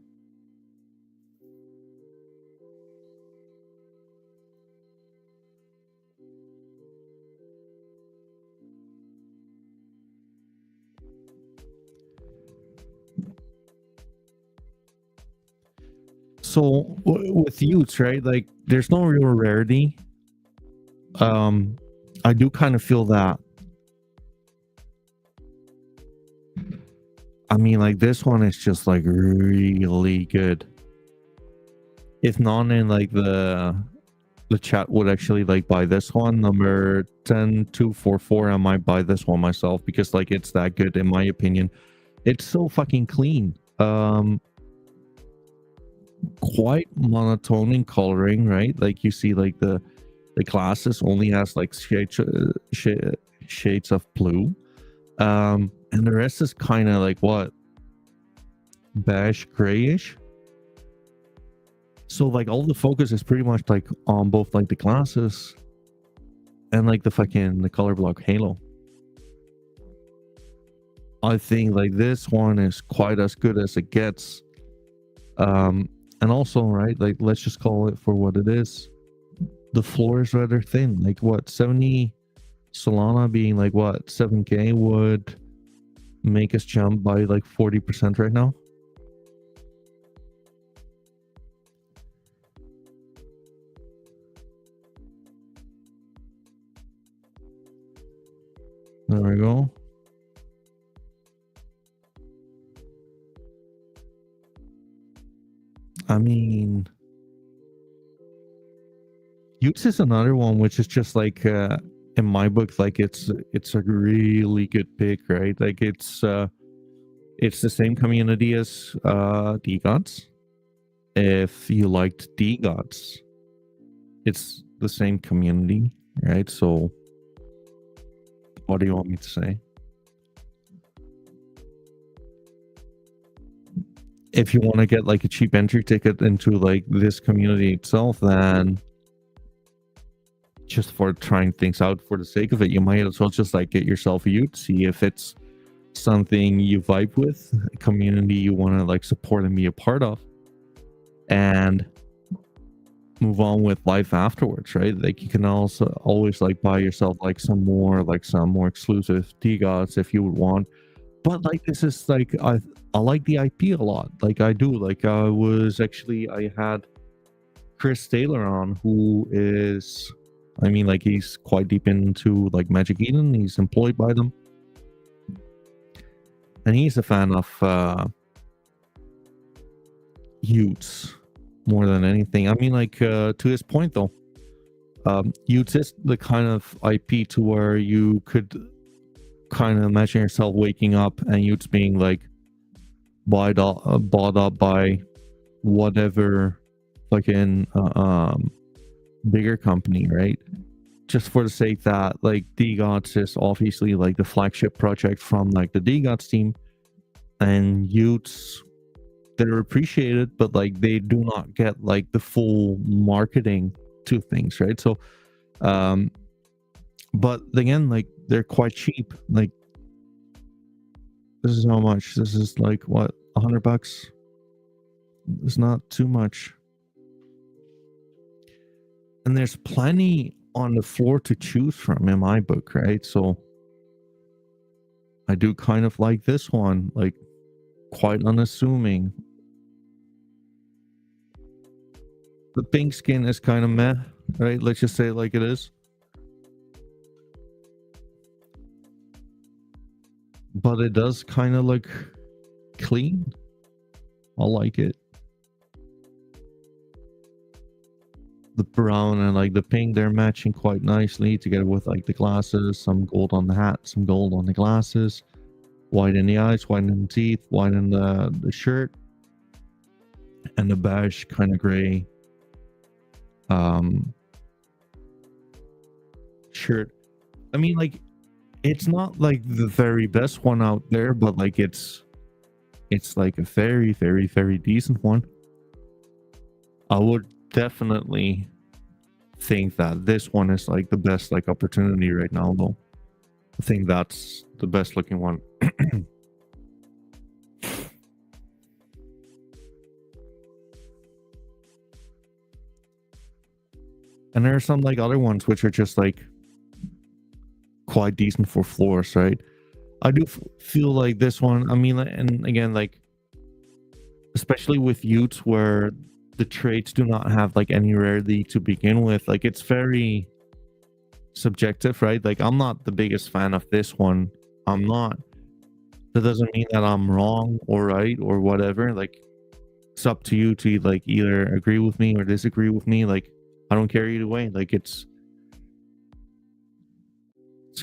So with Utes, right? Like, there's no real rarity. I do kind of feel that. I mean, like this one is just like really good. If none in like the chat would actually like buy this one, number 10244, I might buy this one myself because like it's that good in my opinion. It's so fucking clean. Quite monotone in coloring, right? Like you see like the glasses only has like shades of blue. And the rest is kind of like what, beige grayish. So like all the focus is pretty much like on both like the glasses and like the color block halo. I think like this one is quite as good as it gets. And also, right, like let's just call it for what it is. The floor is rather thin. Like what, 70 Solana being like what, 7k would make us jump by like 40% right now. There we go. I mean, Utes is another one which is just like in my book, like it's a really good pick, right? Like it's the same community as DGods. If you liked DGods, it's the same community, right? So what do you want me to say? If you want to get like a cheap entry ticket into like this community itself, then just for trying things out for the sake of it, you might as well just like get yourself a Ute, see if it's something you vibe with, a community you want to like support and be a part of, and move on with life afterwards, right? Like you can also always like buy yourself like some more exclusive DGods if you would want. But like this is like I like the IP a lot. Like I do. Like I had Chris Taylor on, who is, I mean, like, he's quite deep into like Magic Eden. He's employed by them, and he's a fan of Utes more than anything. I mean, like, to his point though, Utes is the kind of IP to where you could kind of imagine yourself waking up and Utes being like bought up by whatever fucking bigger company, right? Just for the sake that like DGOTS is obviously like the flagship project from like the DGOTS team, and Utes, they're appreciated, but like they do not get like the full marketing to things, right? So but again, like, they're quite cheap. Like, this is how much. This is like what, $100? It's not too much, and there's plenty on the floor to choose from in my book, right? So I do kind of like this one, like, quite unassuming. The pink skin is kind of meh, right? Let's just say it like it is. But it does kind of look clean. I like it. The brown and like the pink, they're matching quite nicely together with like the glasses, some gold on the hat, some gold on the glasses, white in the eyes, white in the teeth, white in the shirt, and the beige kind of gray shirt. I mean, like, it's not like the very best one out there, but like it's like a very, very, very decent one. I would definitely think that this one is like the best like opportunity right now, though. I think that's the best looking one. And there are some like other ones which are just like quite decent for floors, right? I do feel like this one, I mean, and again, like, especially with Utes where the traits do not have like any rarity to begin with, like, it's very subjective, right? Like, I'm not the biggest fan of this one. I'm not. That doesn't mean that I'm wrong or right or whatever. Like, it's up to you to like either agree with me or disagree with me. Like, I don't care either way. Like, it's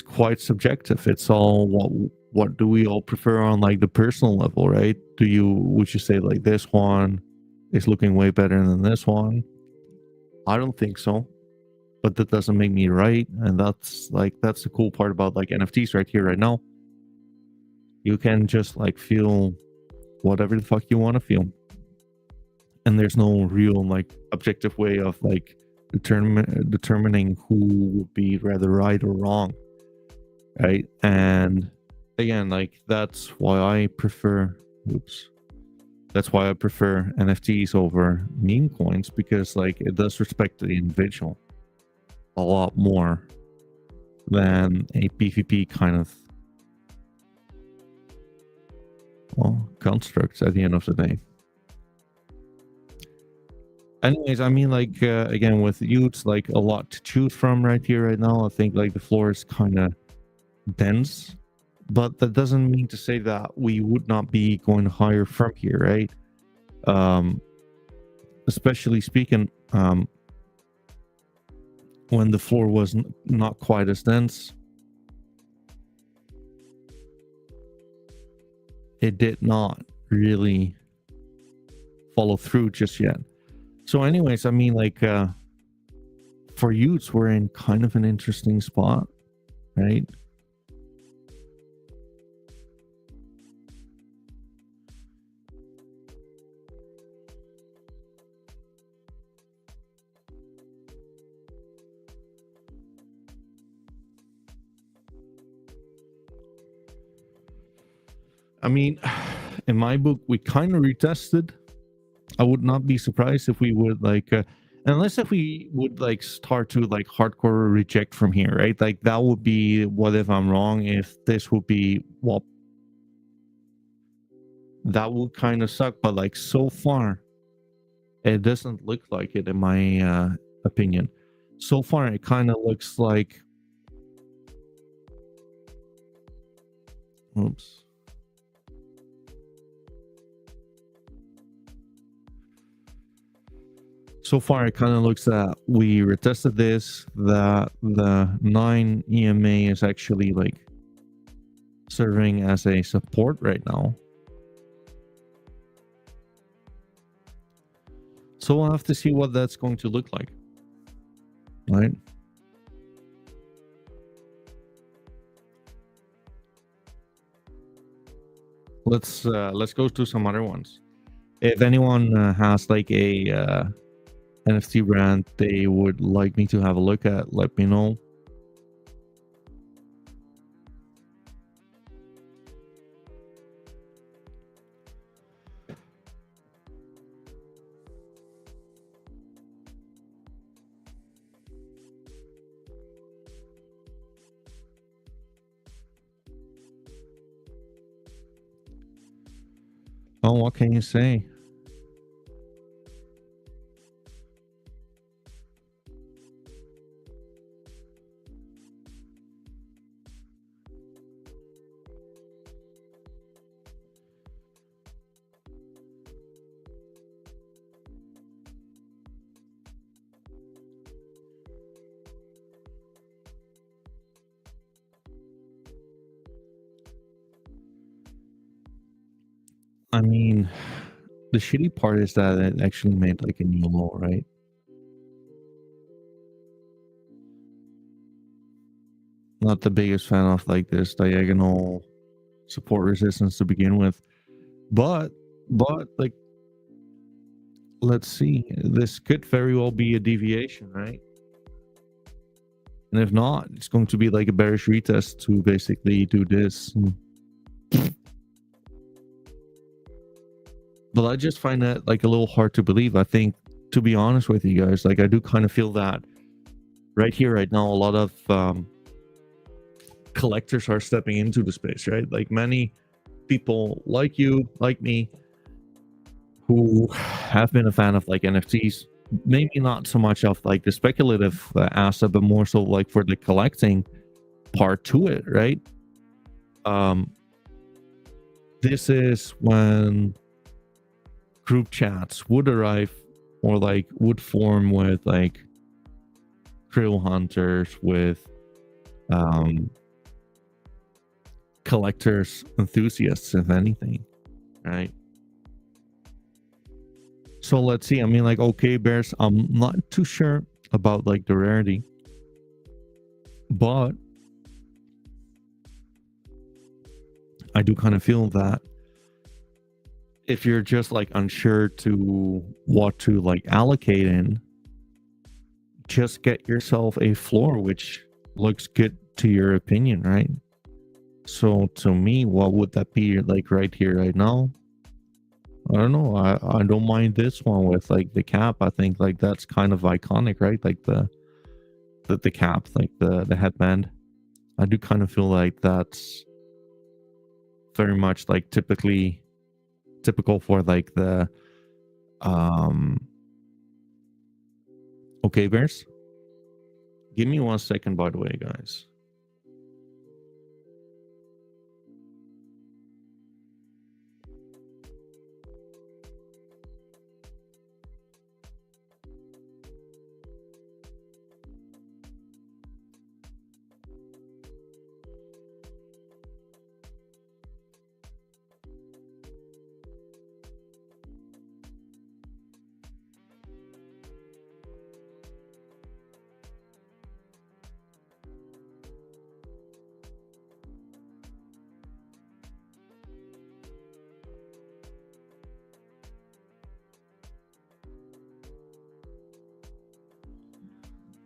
quite subjective. It's all what do we all prefer on like the personal level, right? Would you say like this one is looking way better than this one? I don't think so, but that doesn't make me right. And that's the cool part about like NFTs right here, right now. You can just like feel whatever the fuck you want to feel, and there's no real like objective way of like determining who would be rather right or wrong, right? And again, like, that's why I prefer NFTs over meme coins, because like it does respect the individual a lot more than a PvP kind of, well, construct at the end of the day. Anyways, I mean, like, again, with Utes, like, a lot to choose from right here, right now. I think like the floor is kind of dense, but that doesn't mean to say that we would not be going higher from here, right? Especially speaking, when the floor was not quite as dense, it did not really follow through just yet. So anyways, I mean, like, for Utes, we're in kind of an interesting spot, right? I mean, in my book, we kind of retested. I would not be surprised if we would like, unless if we would like start to like hardcore reject from here, right? Like, that would be what if I'm wrong. If this would be, well, that would kind of suck. But like, so far, it doesn't look like it in my opinion. So far, it kind of looks like. Oops. So far, it kind of looks that we retested this, that the 9 EMA is actually like serving as a support right now. So we'll have to see what that's going to look like, right? Let's go to some other ones. If anyone has like a NFT brand they would like me to have a look at, let me know. Oh, what can you say? I mean, the shitty part is that it actually made like a new law, right? Not the biggest fan of like this diagonal support resistance to begin with, but like, let's see, this could very well be a deviation, right? And if not, it's going to be like a bearish retest to basically do this. But I just find that like a little hard to believe. I think, to be honest with you guys, like I do kind of feel that right here, right now, a lot of collectors are stepping into the space, right? Like many people like you, like me, who have been a fan of like NFTs, maybe not so much of like the speculative asset, but more so like for the collecting part to it, right? This is when group chats would arrive or like would form with like thrill hunters, with collectors, enthusiasts, if anything, right? So let's see. I mean, like, okay, bears, I'm not too sure about like the rarity, but I do kind of feel that if you're just like unsure to what to like allocate in, just get yourself a floor which looks good to your opinion, right? So to me, what would that be like right here, right now? I don't know. I don't mind this one with like the cap. I think like that's kind of iconic, right? Like the cap, like the headband. I do kind of feel like that's very much like typical for like the okay, bears. Give me 1 second, by the way, guys.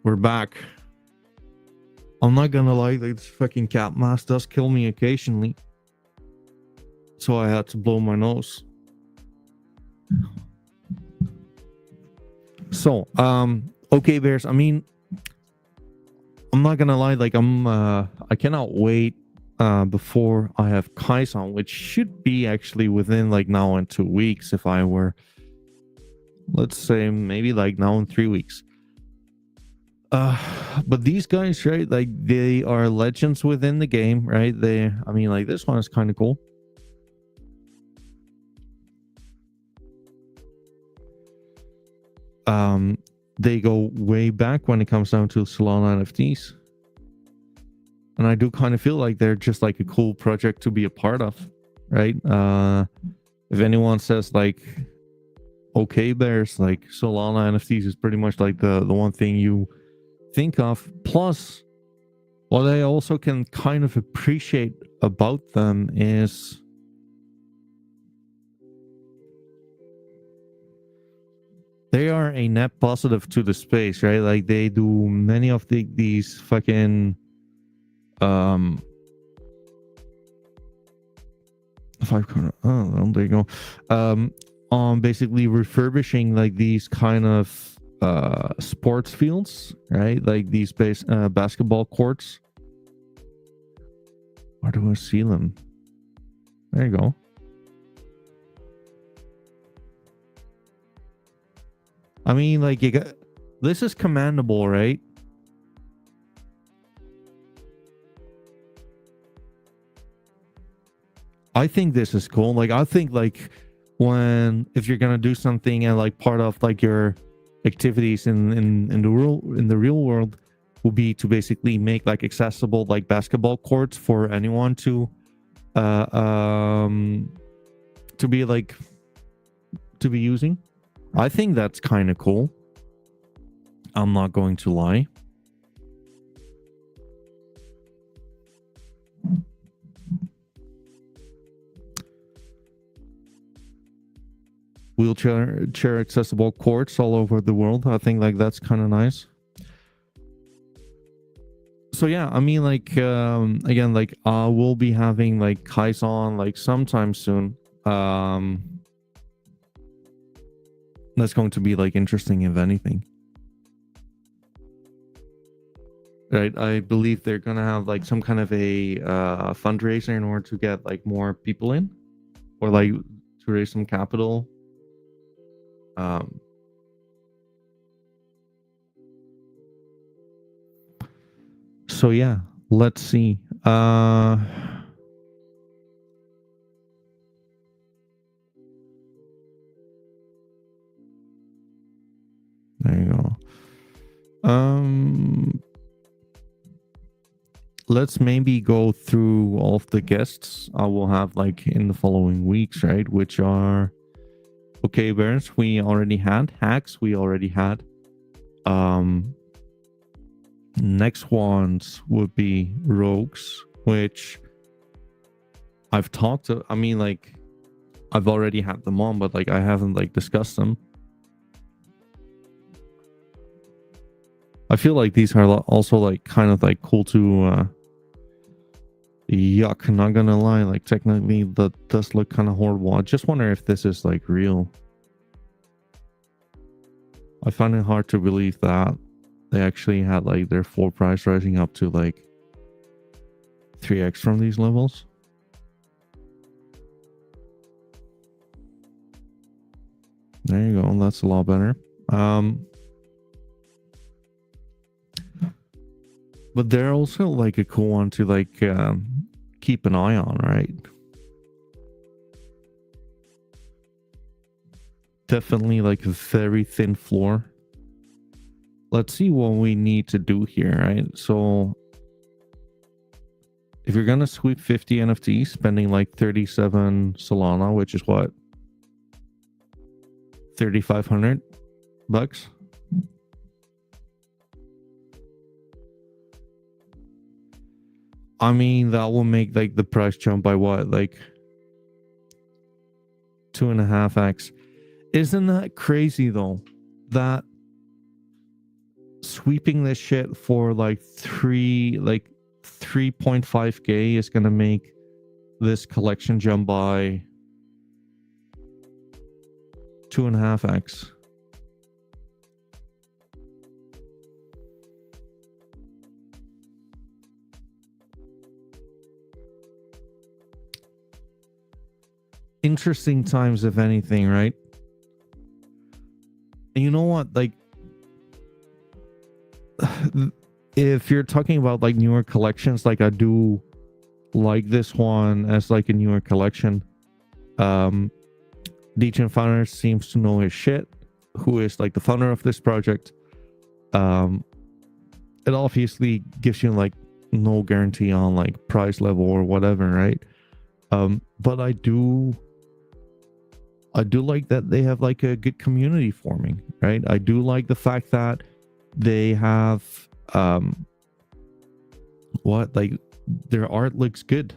We're back. I'm not gonna lie, like this fucking cap mask does kill me occasionally. So I had to blow my nose. So, okay, bears. I mean, I'm not gonna lie, like I cannot wait before I have Kaizen, which should be actually within like now and 2 weeks if I were let's say maybe like now in 3 weeks. But these guys, right, like they are legends within the game, right? I mean, like this one is kind of cool. They go way back when it comes down to Solana NFTs. And I do kind of feel like they're just like a cool project to be a part of, right? If anyone says like, okay, bears, like Solana NFTs is pretty much like the one thing you think of. Plus, what I also can kind of appreciate about them is they are a net positive to the space, right? Like they do many of these fucking there you go. Basically refurbishing like these kind of sports fields, right? Like these basketball courts. Where do I see them? There you go. I mean, like this is commendable, right? I think this is cool. Like I think like if you're gonna do something and like part of like your activities in the real world will be to basically make like accessible like basketball courts for anyone to uh um to be like to be using. I think that's kind of cool. I'm not going to lie. Wheelchair chair accessible courts all over the world. I think like that's kind of nice. So yeah, I mean like again, like we'll be having like Kaizen like sometime soon. That's going to be like interesting if anything. Right, I believe they're gonna have like some kind of a fundraiser in order to get like more people in, or like to raise some capital. So yeah, let's see. There you go. Let's maybe go through all of the guests I will have like in the following weeks, right? Which are okay, Bears, we already had. Hacks, we already had. Next ones would be Rogues, which I've talked to. I mean, like, I've already had them on, but like, I haven't like discussed them. I feel like these are also like kind of like cool to yuck, not gonna lie, like technically that does look kind of horrible. I just wonder if this is like real. I find it hard to believe that they actually had like their floor price rising up to like 3x from these levels. There you go, that's a lot better. But they're also like a cool one to like keep an eye on, right? Definitely like a very thin floor. Let's see what we need to do here, right? So if you're gonna sweep 50 NFTs, spending like 37 Solana, which is what, 3,500 bucks. I mean, that will make like the price jump by what, like 2.5x. Isn't that crazy though? That sweeping this shit for like 3.5k is gonna make this collection jump by 2.5x. Interesting times, if anything, right? And you know what? Like, if you're talking about like newer collections, like I do like this one as like a newer collection. Um, Degen Founder seems to know his shit. Who is like the founder of this project? Um, it obviously gives you like no guarantee on like price level or whatever, right? But I do like that they have like a good community forming, right? I do like the fact that they have what, like, their art looks good.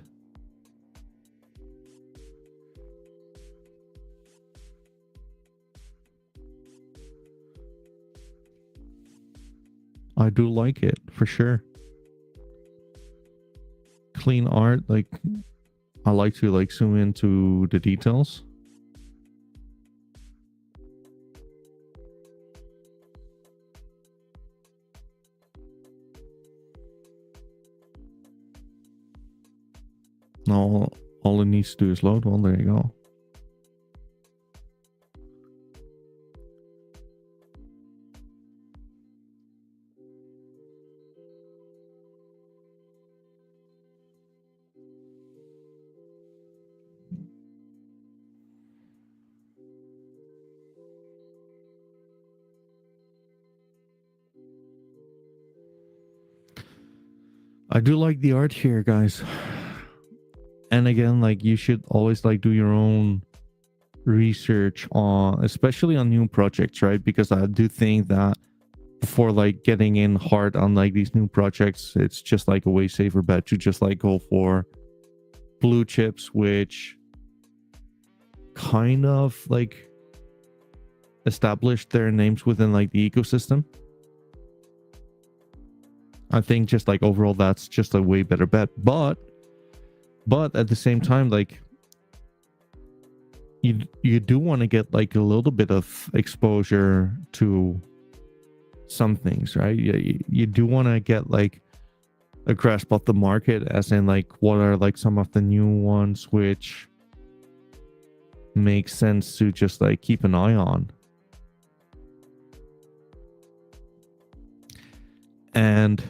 I do like it for sure. Clean art, like I like to like zoom into the details. No, all it needs to do is load. Well, there you go. I do like the art here, guys. And again, like you should always like do your own research on, especially on new projects, right? Because I do think that before like getting in hard on like these new projects, it's just like a way safer bet to just like go for blue chips, which kind of like established their names within like the ecosystem. I think just like overall that's just a way better bet. But at the same time, like you do want to get like a little bit of exposure to some things, right? You do want to get like a grasp of the market, as in like what are like some of the new ones which make sense to just like keep an eye on. And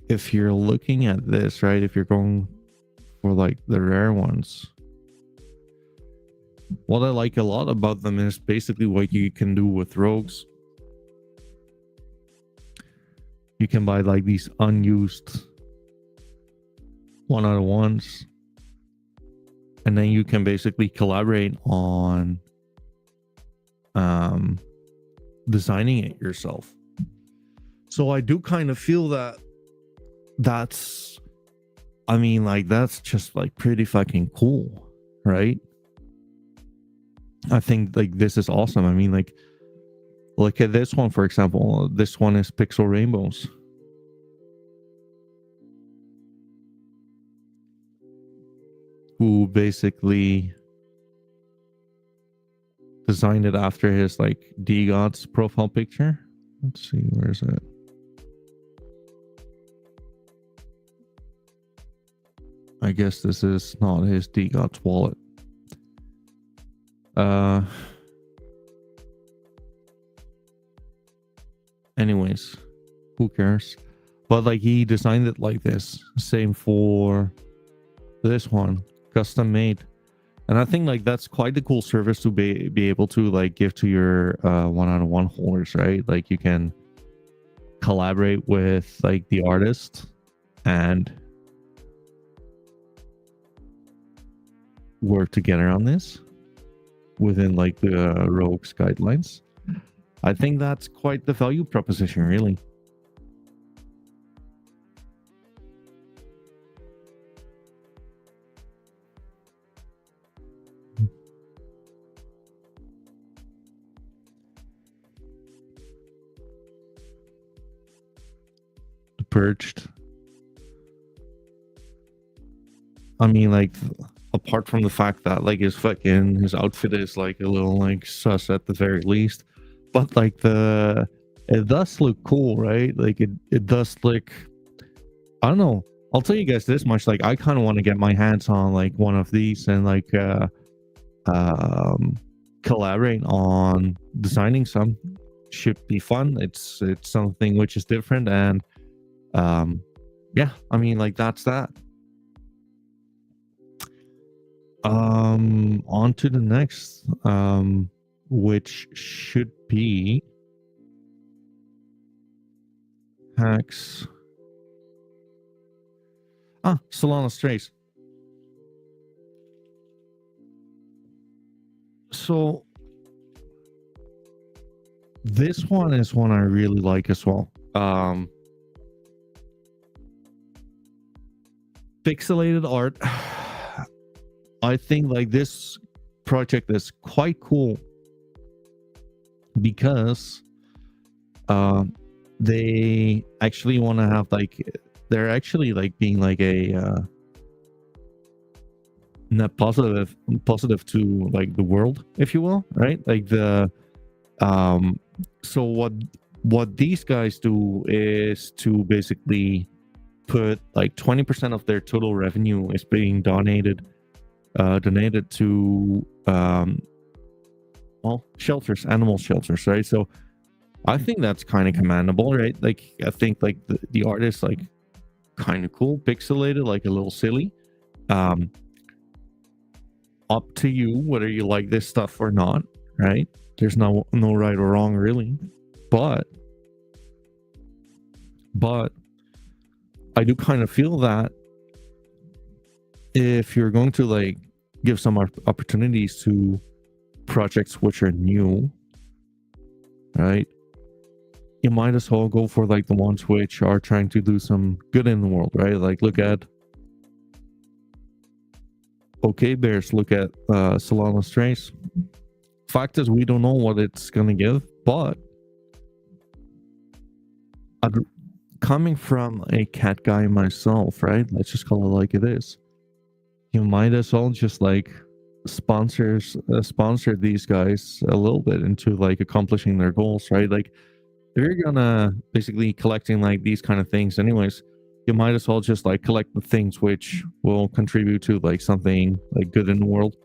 if you're looking at this, right, if you're going for like the rare ones, what I like a lot about them is basically what you can do with rogues. You can buy like these unused 1-out-of-1s, and then you can basically collaborate on designing it yourself. So I do kind of feel that that's, I mean, like that's just like pretty fucking cool, right? I think like this is awesome. I mean, like look at this one, for example. This one is Pixel Rainbows. Who basically designed it after his like DGOT's profile picture. Let's see, where is it? I guess this is not his DGOT's wallet. Anyways, who cares? But like he designed it like this. Same for this one, custom made. And I think like that's quite a cool service to be able to like give to your 1-out-of-1 holders, right? Like you can collaborate with like the artist and work together on this within like the rogues guidelines. I think that's quite the value proposition, really. Purged. I mean, like, apart from the fact that like his outfit is like a little like sus at the very least, but like it does look cool, right? Like it does look, I don't know. I'll tell you guys this much, like I kind of want to get my hands on like one of these and like collaborate on designing some. should be fun. It's something which is different, and yeah, I mean, like, that's that. On to the next, which should be hacks. Solana Strays. So this one is one I really like as well. Pixelated art. I think like this project is quite cool because they actually want to have like, they're actually like being like a net positive to like the world, if you will, right? Like the so what these guys do is to basically put like 20% of their total revenue is being donated to well, shelters, animal shelters, right? So I think that's kind of commendable, right? Like, I think like the art is like kind of cool, pixelated, like a little silly. Up to you whether you like this stuff or not, right? There's no right or wrong really, but I do kind of feel that if you're going to like give some opportunities to projects which are new, right, you might as well go for like the ones which are trying to do some good in the world, right? Like, look at Okay Bears, look at Solana Strays. Fact is, we don't know what it's gonna give, but coming from a cat guy myself, right? Let's just call it like it is. You might as well just like sponsor these guys a little bit into like accomplishing their goals, right? Like, if you're gonna basically collecting like these kind of things anyways, you might as well just like collect the things which will contribute to like something like good in the world.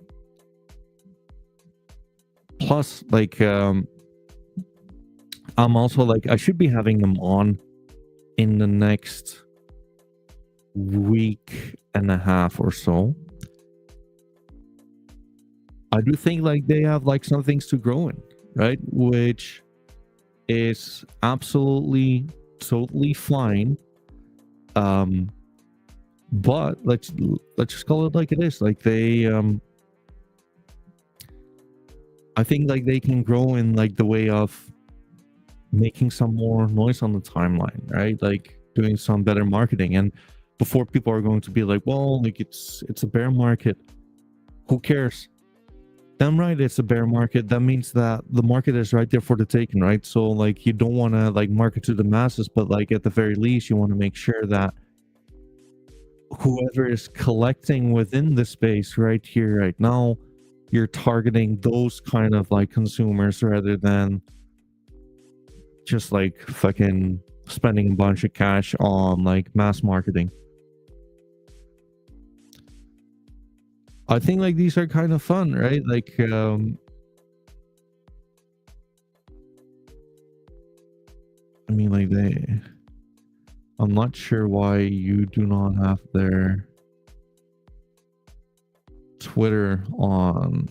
Plus, like, I'm also like, I should be having them on in the next week and a half or so. I do think like they have like some things to grow in, right? Which is absolutely totally fine. But let's just call it like it is. Like, they I think like they can grow in like the way of making some more noise on the timeline, right? Like doing some better marketing, and before people are going to be like, well, like it's a bear market, who cares? Damn right, it's a bear market. That means that the market is right there for the taking, right? So like, you don't want to like market to the masses, but like at the very least you want to make sure that whoever is collecting within the space right here right now, you're targeting those kind of like consumers rather than just like fucking spending a bunch of cash on like mass marketing. I think like these are kind of fun, right? Like, I mean, like I'm not sure why you do not have their Twitter on.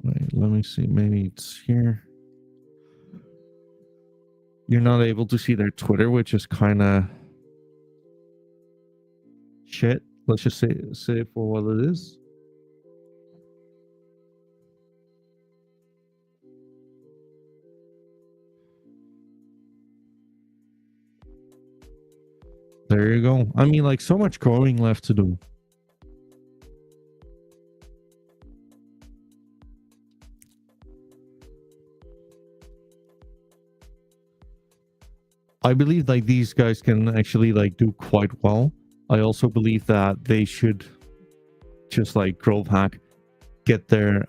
Wait, let me see. Maybe it's here. You're not able to see their Twitter, which is kind of shit. Let's just say it for what it is. There you go. I mean, like, so much growing left to do. I believe like these guys can actually like do quite well. I also believe that they should just like growth hack, get their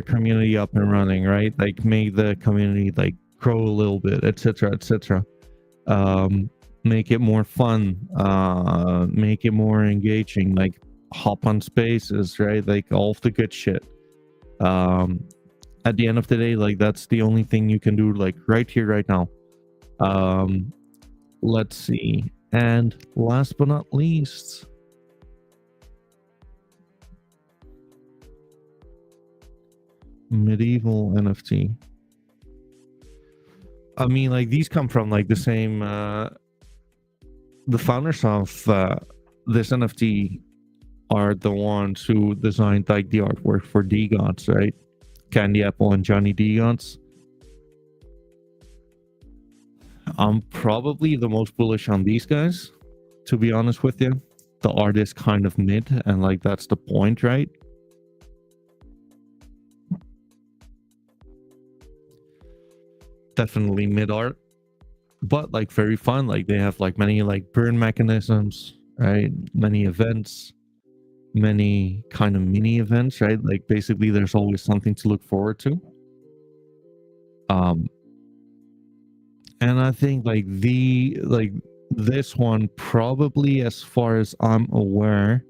community up and running, right? Like, make the community like grow a little bit, etc., etc. Make it more fun, make it more engaging, like hop on spaces, right? Like all of the good shit. at the end of the day, like that's the only thing you can do, like right here, right now. Um, let's see. And last but not least, medieval NFT. I mean, like these come from like the same the founders of this NFT are the ones who designed like the artwork for D-Gods, right? Candy Apple and Johnny D-Gods. I'm probably the most bullish on these guys, to be honest with you. The art is kind of mid, and like that's the point, right? Definitely mid art, but like very fun. Like they have like many like burn mechanisms, right? Many events, many kind of mini events, right? Like basically there's always something to look forward to. Um and I think like this one probably, as far as I'm aware,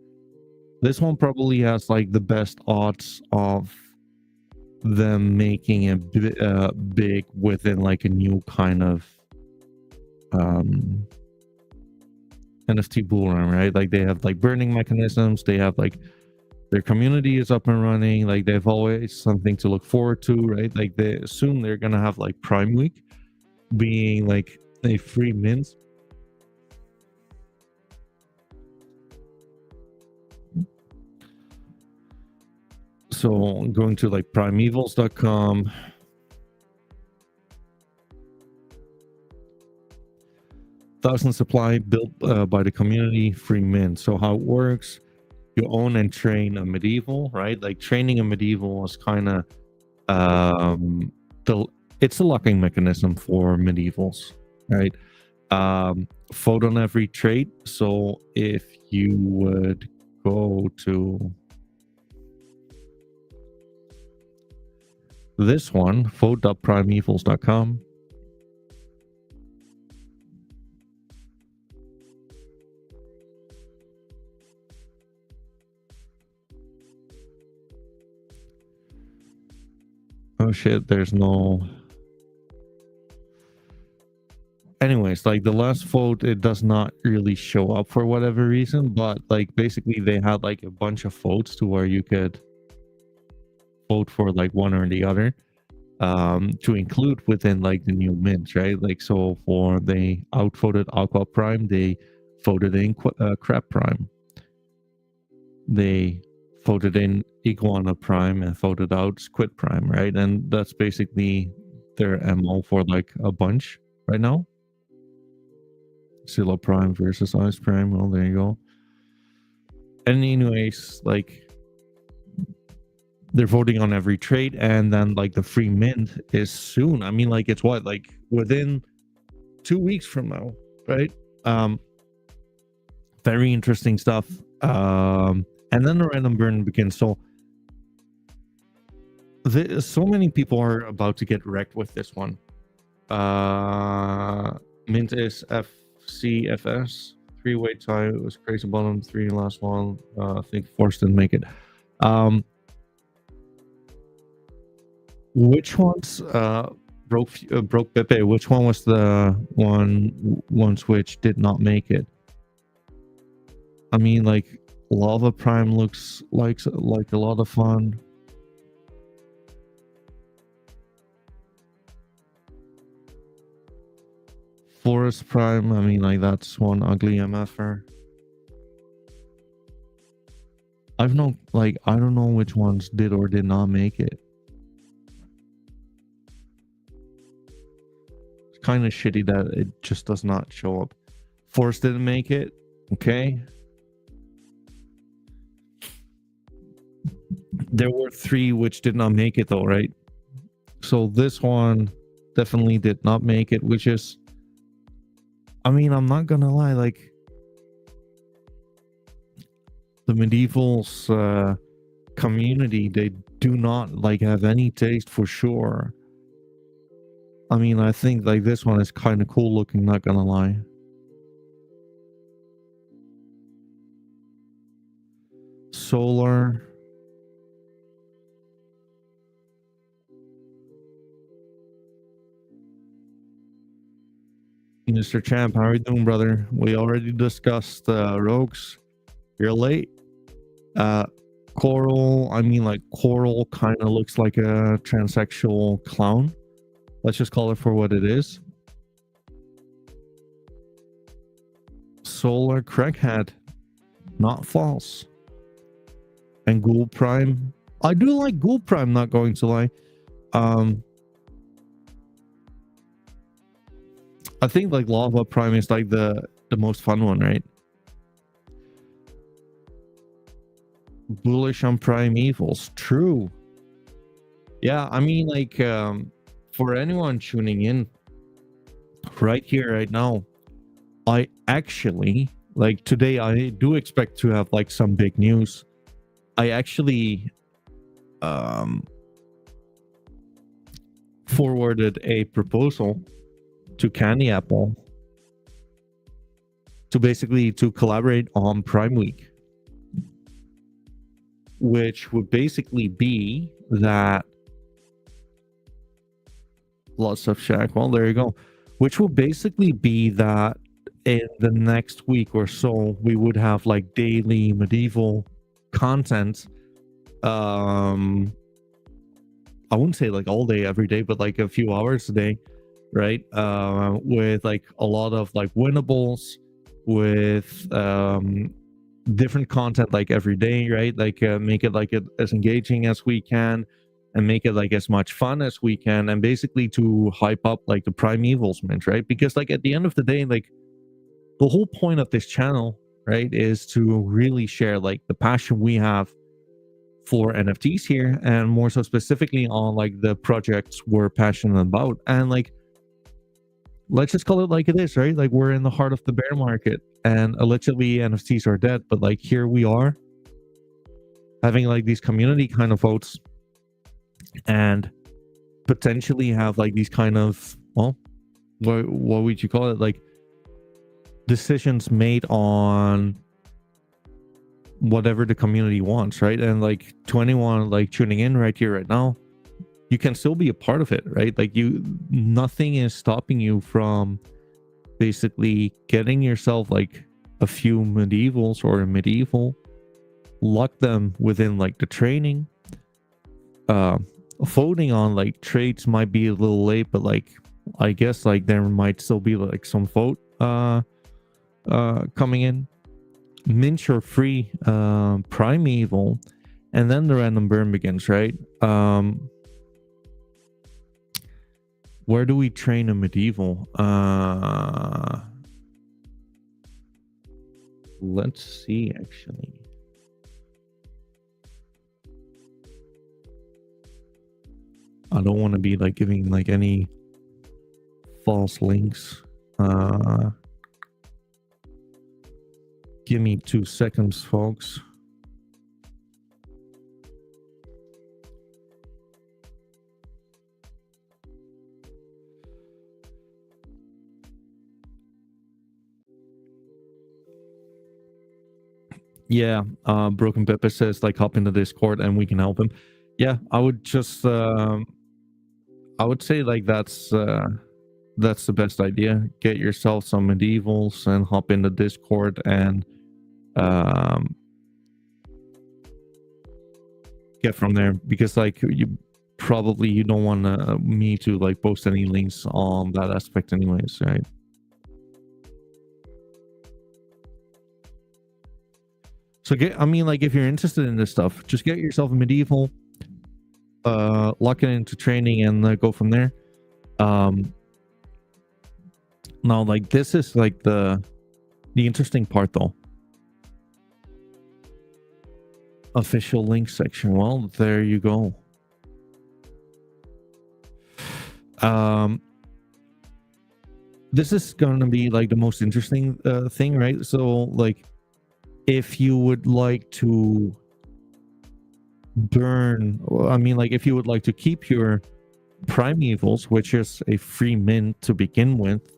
this one probably has like the best odds of them making it big within like a new kind of um NFT bull run, right? Like they have like burning mechanisms, they have like their community is up and running, like they've always something to look forward to, right? Like they soon they're gonna have like Prime Week being like a free mint. So going to like primevals.com, thousand supply built by the community, free mint. So how it works, you own and train a medieval, right? Like training a medieval is kind of the it's a locking mechanism for medievals, right? Vote on every trait. So if you would go to this one, vote.primevals.com. Oh shit, there's no. Anyways, like the last vote, it does not really show up for whatever reason, but like basically they had like a bunch of votes to where you could vote for like one or the other to include within like the new mint, right? Like so for they outvoted Aqua Prime, they voted in Crab Prime. They voted in Iguana Prime and voted out Squid Prime, right? And that's basically their MO for like a bunch right now. Scylla Prime versus Ice Prime. Well, there you go. And anyways, like they're voting on every trade, and then like the free mint is soon. I mean, like it's what, like within 2 weeks from now, right? Very interesting stuff. And then the random burn begins. So so many people are about to get wrecked with this one. Mint is FCFS. Three-way tie. It was crazy bottom. Three last one. I think Force didn't make it. Which ones broke Pepe? Which one was the ones which did not make it? I mean, like Lava Prime looks like a lot of fun. Forest Prime, I mean, like that's one ugly MFer. I don't know which ones did or did not make it. It's kind of shitty that it just does not show up. Forest didn't make it. Okay. There were 3 which did not make it though, right? So this one definitely did not make it, which is, I mean, I'm not gonna lie, like the medievals community, they do not like have any taste for sure. I mean, I think like this one is kind of cool looking, not gonna lie. Solar. Mr. Champ, how are you doing, brother? We already discussed rogues. You're late. Coral, I mean, like, Coral kind of looks like a transsexual clown. Let's just call it for what it is. Solar Crackhead, not false. And Ghoul Prime, I do like Ghoul Prime, not going to lie. I think like Lava Prime is like the most fun one, right? Bullish on Primevals, true. Yeah, I mean, like, for anyone tuning in right here, right now, I actually, like, today I do expect to have like some big news. I actually forwarded a proposal to Candy Apple to basically to collaborate on Prime Week, which would basically be that lots of Shack. Well, there you go. Which will basically be that in the next week or so, we would have like daily medieval content. I wouldn't say like all day, every day, but like a few hours a day, right? With like a lot of like winnables, with different content like every day, right? Like make it like as engaging as we can, and make it like as much fun as we can, and basically to hype up like the Primevals mint, right? Because like at the end of the day, like the whole point of this channel, right, is to really share like the passion we have for NFTs here, and more so specifically on like the projects we're passionate about. And like, let's just call it like it is, right? Like, we're in the heart of the bear market, and allegedly NFTs are dead, but like here we are having like these community kind of votes, and potentially have like these kind of, well, what would you call it, like decisions made on whatever the community wants, right? And like to anyone like tuning in right here right now, you can still be a part of it, right? Like, nothing is stopping you from basically getting yourself like a few medievals or a medieval, lock them within like the training. Voting on like trades might be a little late, but like I guess like there might still be like some vote coming in. Mint your free Primeval, and then the random burn begins, right? Where do we train a medieval? Let's see, actually. I don't want to be like giving like any false links. Give me 2 seconds, folks. Yeah, Broken Pepper says like hop into Discord and we can help him. Yeah, I would just I would say like that's the best idea. Get yourself some medievals and hop into Discord and get from there, because like you don't want me to like post any links on that aspect anyways, right? So I mean, like, if you're interested in this stuff, just get yourself a medieval, lock it into training, and go from there. Now, like, this is like the interesting part, though. Official link section. Well, there you go. This is gonna be like the most interesting thing, right? So, like, if you would like to burn, I mean, like, if you would like to keep your Primevals, which is a free mint to begin with,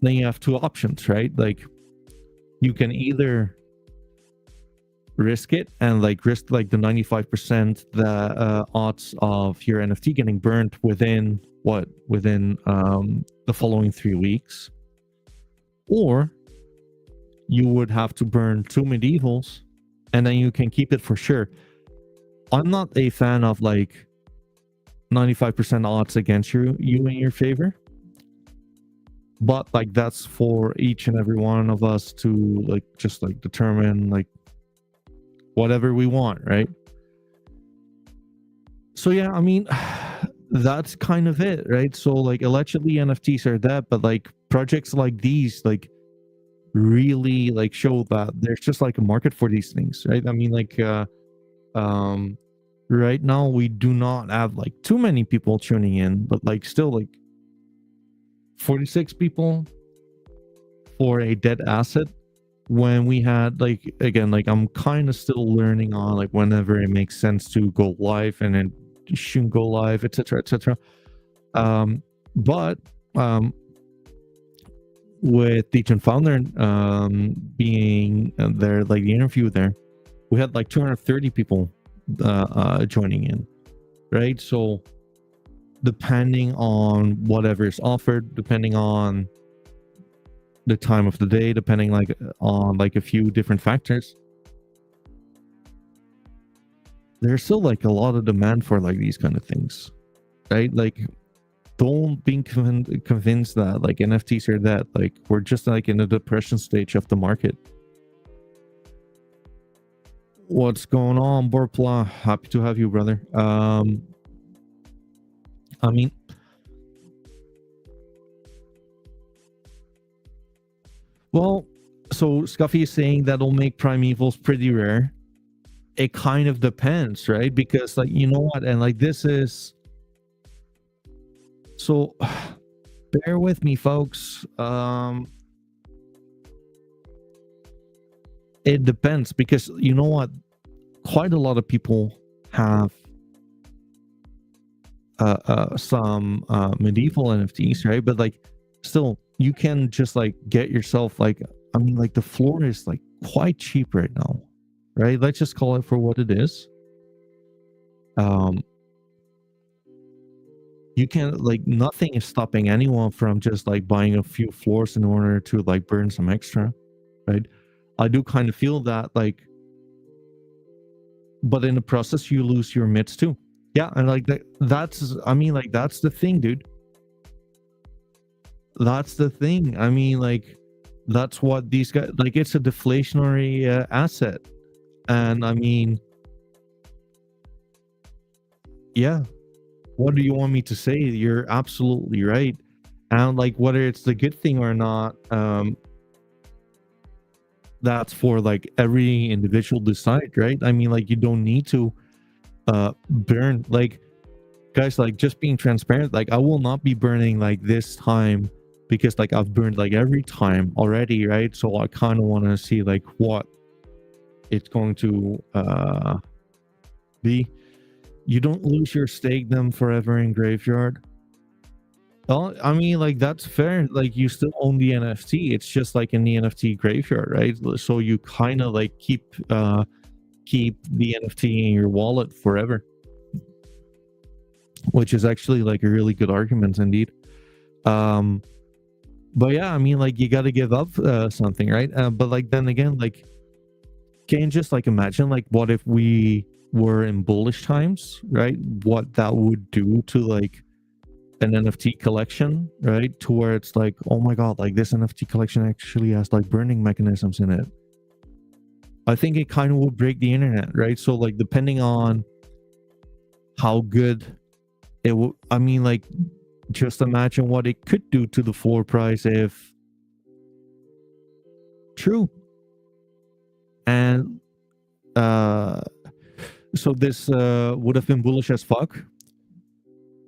then you have 2 options, right? Like, you can either risk it and like risk like the 95% the odds of your NFT getting burnt within the following 3 weeks, or you would have to burn 2 medievals and then you can keep it for sure. I'm not a fan of like 95% odds against you in your favor, but like that's for each and every one of us to like just like determine like whatever we want, right? So yeah, I mean, that's kind of it, right? So like allegedly NFTs are that, but like projects like these like really like show that there's just like a market for these things, right? I mean, like right now we do not have like too many people tuning in, but like still like 46 people for a dead asset, when we had like, again, like I'm kind of still learning on like whenever it makes sense to go live and then shouldn't go live, etc, etc. But with the founder being there, like the interview there, we had like 230 people joining in, right? So depending on whatever is offered, depending on the time of the day, depending like on like a few different factors, there's still like a lot of demand for like these kind of things, right? Like don't be convinced that like NFTs are that, like we're just like in the depression stage of the market. What's going on, Borpla? Happy to have you, brother. I mean, well, so Scuffy is saying that'll make primevals pretty rare. It kind of depends, right? Because like, you know what, and like this is, so bear with me, folks. It depends, because you know what, quite a lot of people have some medieval NFTs, right? But like still you can just like get yourself like, I mean, like the floor is like quite cheap right now, right? Let's just call it for what it is. You can like, nothing is stopping anyone from just like buying a few floors in order to like burn some extra, right? I do kind of feel that like, but in the process you lose your mids too. Yeah, and like that's, I mean, like that's the thing, dude. That's the thing. I mean, like that's what these guys like. It's a deflationary asset, and I mean, yeah. What do you want me to say? You're absolutely right. And like whether it's the good thing or not, that's for like every individual decide, right? I mean, like you don't need to burn, like guys, like just being transparent, like I will not be burning like this time, because like I've burned like every time already, right? So I kind of want to see like what it's going to be. You don't lose your stake them forever in graveyard. Well, I mean, like that's fair. Like you still own the NFT. It's just like in the NFT graveyard, right? So you kind of like keep the NFT in your wallet forever, which is actually like a really good argument indeed. But yeah, I mean, like you got to give up something, right? But like then again, like can you just like imagine like what if we were in bullish times, right? What that would do to like an NFT collection, right? To where it's like, oh my god, like this NFT collection actually has like burning mechanisms in it. I think it kind of would break the internet, right? So like depending on how good it will, I mean, like just imagine what it could do to the floor price if true. And so this would have been bullish as fuck.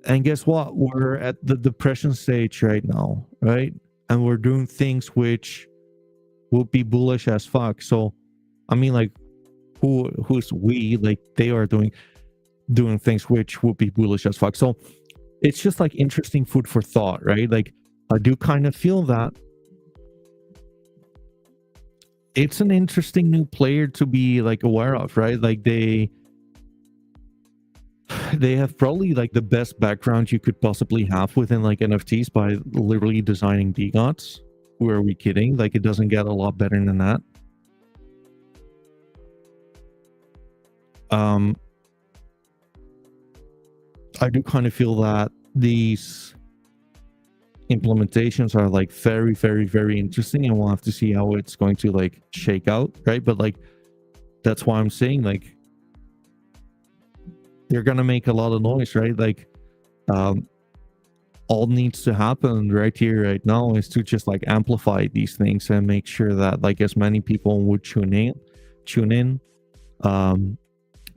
And guess what? We're at the depression stage right now, right? And we're doing things which will be bullish as fuck. So, I mean, like, who's we? Like, they are doing things which will be bullish as fuck. So, it's just like interesting food for thought, right? Like, I do kind of feel that it's an interesting new player to be like aware of, right? Like they have probably like the best background you could possibly have within like NFTs by literally designing DGOTs. Who are we kidding? Like it doesn't get a lot better than that. I do kind of feel that these implementations are like very, very, very interesting, and we'll have to see how it's going to like shake out, right? But like that's why I'm saying like they're gonna make a lot of noise, right? Like all needs to happen right here, right now, is to just like amplify these things and make sure that like as many people would tune in,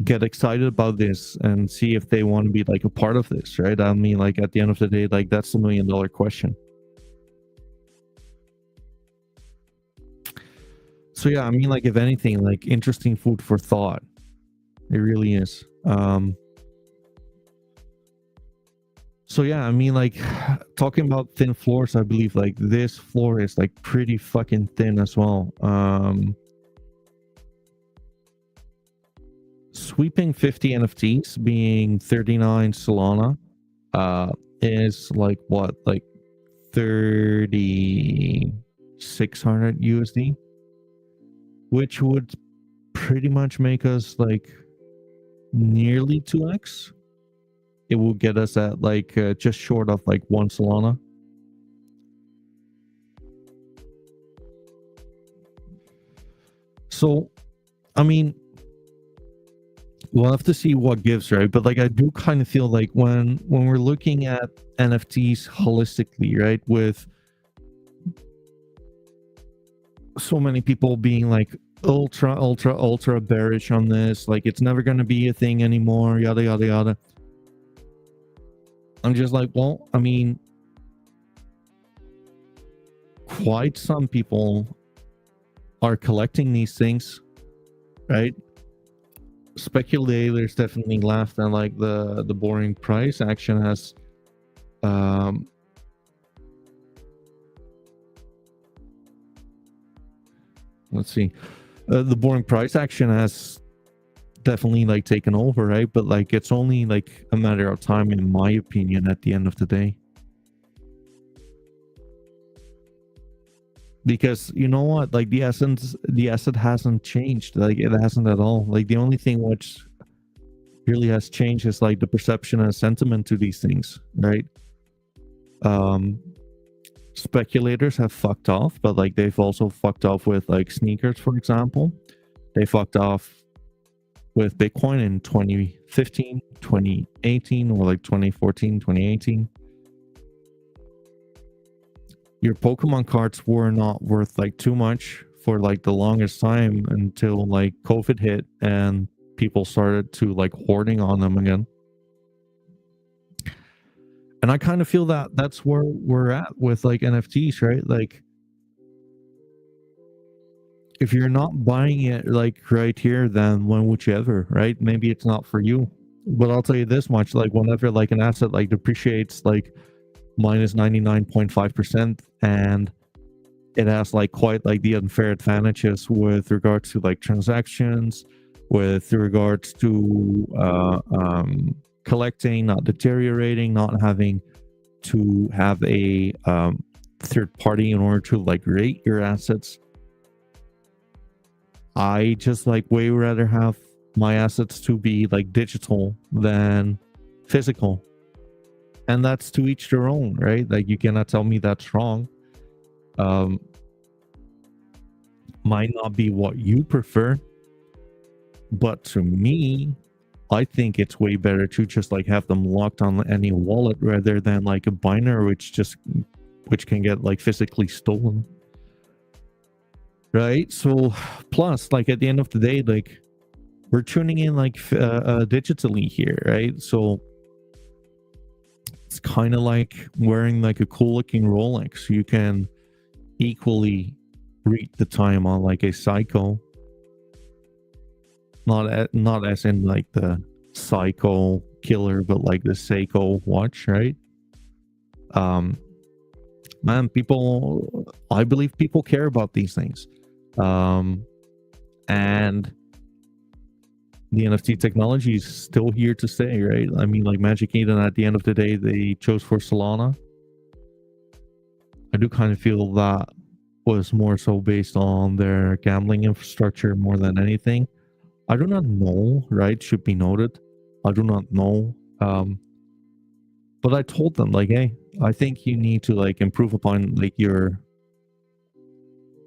get excited about this and see if they want to be like a part of this, right? I mean, like at the end of the day, like that's the $1 million question. So yeah, I mean, like if anything, like interesting food for thought. It really is. So yeah, I mean, like talking about thin floors, I believe like this floor is like pretty fucking thin as well. Sweeping 50 NFTs being 39 Solana is like what, like 3,600 USD, which would pretty much make us like nearly 2x. It will get us at like just short of like 1 Solana. So I mean, we'll have to see what gives, right? But like I do kind of feel like when we're looking at NFTs holistically, right, with so many people being like ultra bearish on this, like it's never going to be a thing anymore, yada yada yada, I'm just like, well, I mean, quite some people are collecting these things, right? Speculators definitely laughed at like the boring price action has let's see, the boring price action has definitely like taken over, right? But like it's only like a matter of time, in my opinion, at the end of the day. Because you know what, like the asset hasn't changed, like it hasn't at all. Like the only thing which really has changed is like the perception and sentiment to these things, right? Speculators have fucked off, but like they've also fucked off with like sneakers, for example. They fucked off with Bitcoin in 2015, 2018, or like 2014, 2018. Your Pokemon cards were not worth like too much for like the longest time until like COVID hit and people started to like hoarding on them again. And I kind of feel that that's where we're at with like NFTs, right? Like if you're not buying it like right here, then when would you ever, right? Maybe it's not for you. But I'll tell you this much, like whenever like an asset like depreciates like minus 99.5%, and it has like quite like the unfair advantages with regards to like transactions, with regards to collecting, not deteriorating, not having to have a third party in order to like rate your assets. I just like way rather have my assets to be like digital than physical. And that's to each their own, right? Like you cannot tell me that's wrong. Might not be what you prefer, but to me, I think it's way better to just like have them locked on any wallet rather than like a binary which can get like physically stolen, right? So plus like at the end of the day, like we're tuning in like digitally here, right? So it's kind of like wearing like a cool looking Rolex. You can equally read the time on like a Psycho, not as in like the Psycho killer, but like the Seiko watch, right? Man, people, I believe people care about these things. And the NFT technology is still here to stay, right? I mean, like Magic Eden, at the end of the day, they chose for Solana. I do kind of feel that was more so based on their gambling infrastructure more than anything. I do not know, right? Should be noted. I do not know. But I told them, like, hey, I think you need to like improve upon like your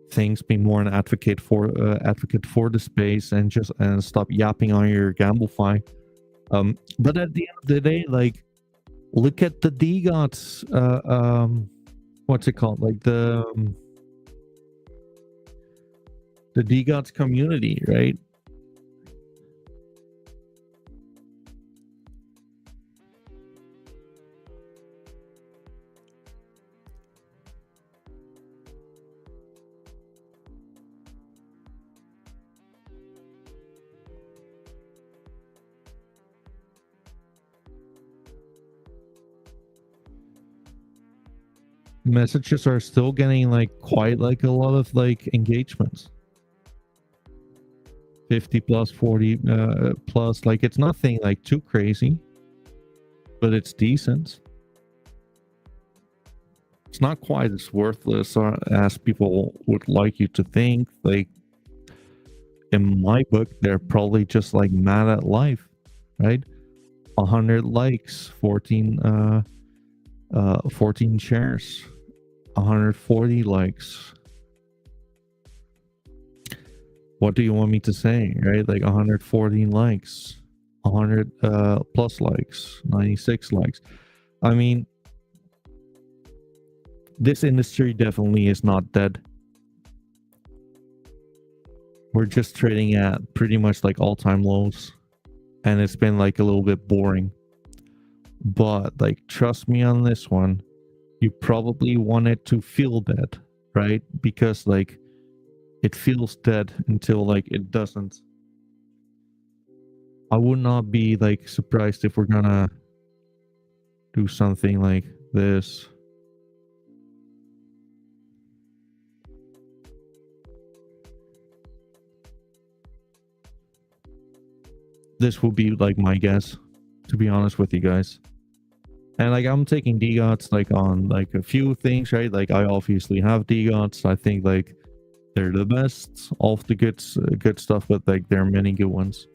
things, be more an advocate for the space, and just stop yapping on your Gamblefy. But at the end of the day, like, look at the DGOTs. What's it called? Like the DGOTs community, right? Messages are still getting like quite like a lot of like engagements. 50 plus, 40 plus. Like, it's nothing like too crazy, but it's decent. It's not quite as worthless as people would like you to think. Like, in my book, they're probably just like mad at life, right? 100 likes, 14 shares, 140 likes. What do you want me to say, right? Like 114 likes, 100 plus likes, 96 likes. I mean, this industry definitely is not dead. We're just trading at pretty much like all-time lows, and it's been like a little bit boring. But like, trust me on this one, you probably want it to feel dead, right? Because like, it feels dead until like it doesn't. I would not be like surprised if we're gonna do something like this. This will be like my guess, to be honest with you guys. And like, I'm taking DGOTs like on like a few things, right? Like, I obviously have DGOTs. I think like they're the best of the good stuff, but like there are many good ones.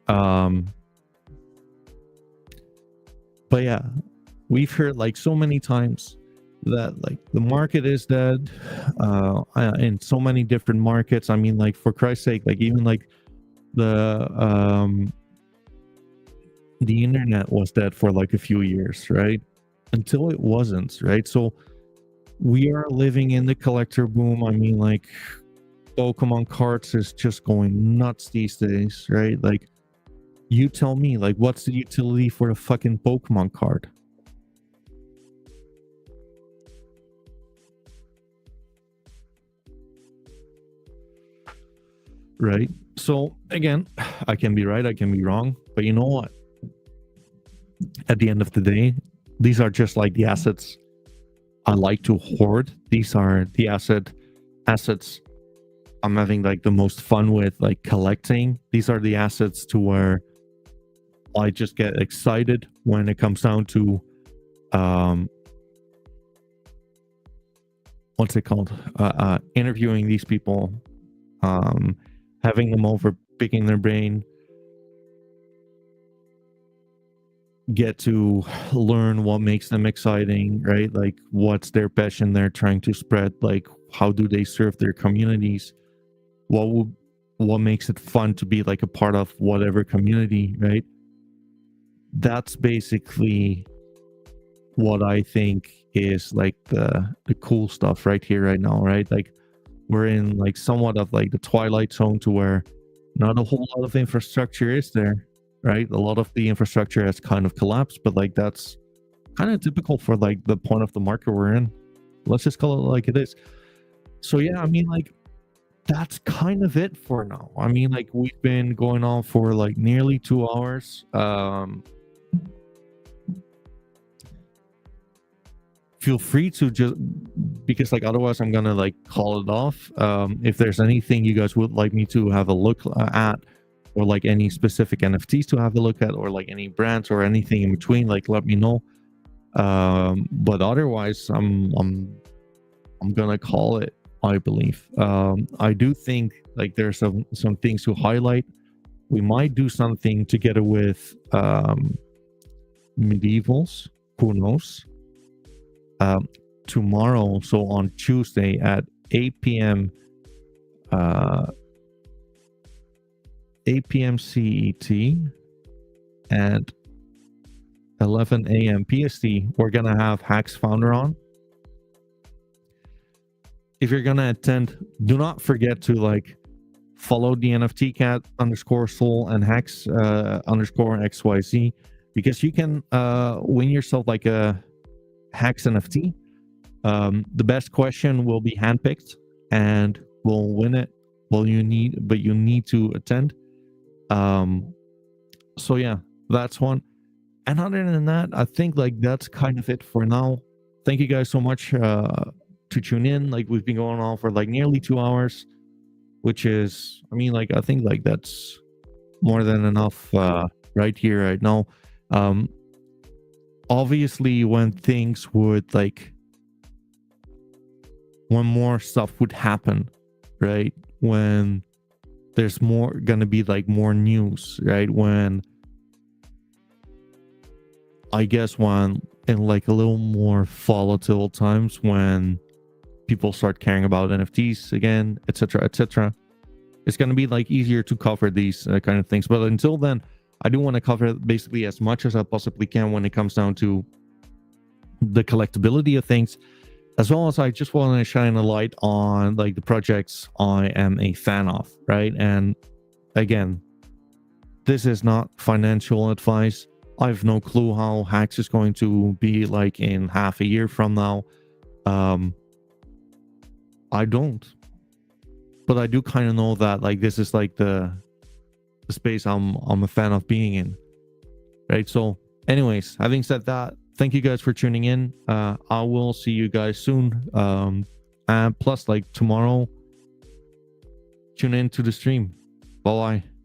But yeah, we've heard like so many times that like the market is dead in so many different markets. I mean, like, for Christ's sake, like even like the internet was dead for like a few years, right? Until it wasn't, right? So we are living in the collector boom. I mean, like, Pokemon cards is just going nuts these days, right? Like, you tell me, like, what's the utility for a fucking Pokemon card? Right? So again, I can be right, I can be wrong, but you know what? At the end of the day, these are just like the assets I like to hoard. These are the assets I'm having like the most fun with, like collecting. These are the assets to where I just get excited when it comes down to what's it called? Interviewing these people, having them over, picking their brain, get to learn what makes them exciting, right? Like, what's their passion they're trying to spread? Like, how do they serve their communities? What makes it fun to be like a part of whatever community, right? That's basically what I think is like the cool stuff right here, right now, right? Like, we're in like somewhat of like the twilight zone to where not a whole lot of infrastructure is there, right? A lot of the infrastructure has kind of collapsed, but like, that's kind of typical for like the point of the market we're in. Let's just call it like it is. So yeah, I mean, like, that's kind of it for now. I mean, like, we've been going on for like nearly 2 hours. feel free to just, because like otherwise I'm gonna like call it off. If there's anything you guys would like me to have a look at, or like any specific NFTs to have a look at, or like any brands or anything in between, like let me know. But otherwise I'm gonna call it, I believe. I do think like there's some things to highlight. We might do something together with medievals, who knows. Tomorrow, so on Tuesday at 8 p.m. 8 p.m. CET and 11 a.m. PST, we're gonna have Hacks founder on. If you're gonna attend, do not forget to like follow the NFT Cat _soul and Hacks _XYZ, because you can win yourself like a Hacks NFT. The best question will be handpicked and we'll win it. Well, you need to attend. So yeah, that's one. And other than that, I think like that's kind of it for now. Thank you guys so much to tune in. Like we've been going on for like nearly 2 hours, which is, I mean, like I think like that's more than enough right here, right now. Obviously, when things would like, when more stuff would happen, right? When there's more gonna be like more news, right? When I guess when in like a little more volatile times, when people start caring about NFTs again, etc., it's going to be like easier to cover these kind of things. But until then, I do want to cover basically as much as I possibly can when it comes down to the collectability of things, as well as I just want to shine a light on like the projects I am a fan of, right? And again, this is not financial advice. I have no clue how Hacks is going to be like in half a year from now. I don't, but I do kind of know that like this is like the space I'm a fan of being in, right? So anyways, having said that, thank you guys for tuning in. I will see you guys soon. And plus like tomorrow, tune in to the stream. Bye bye.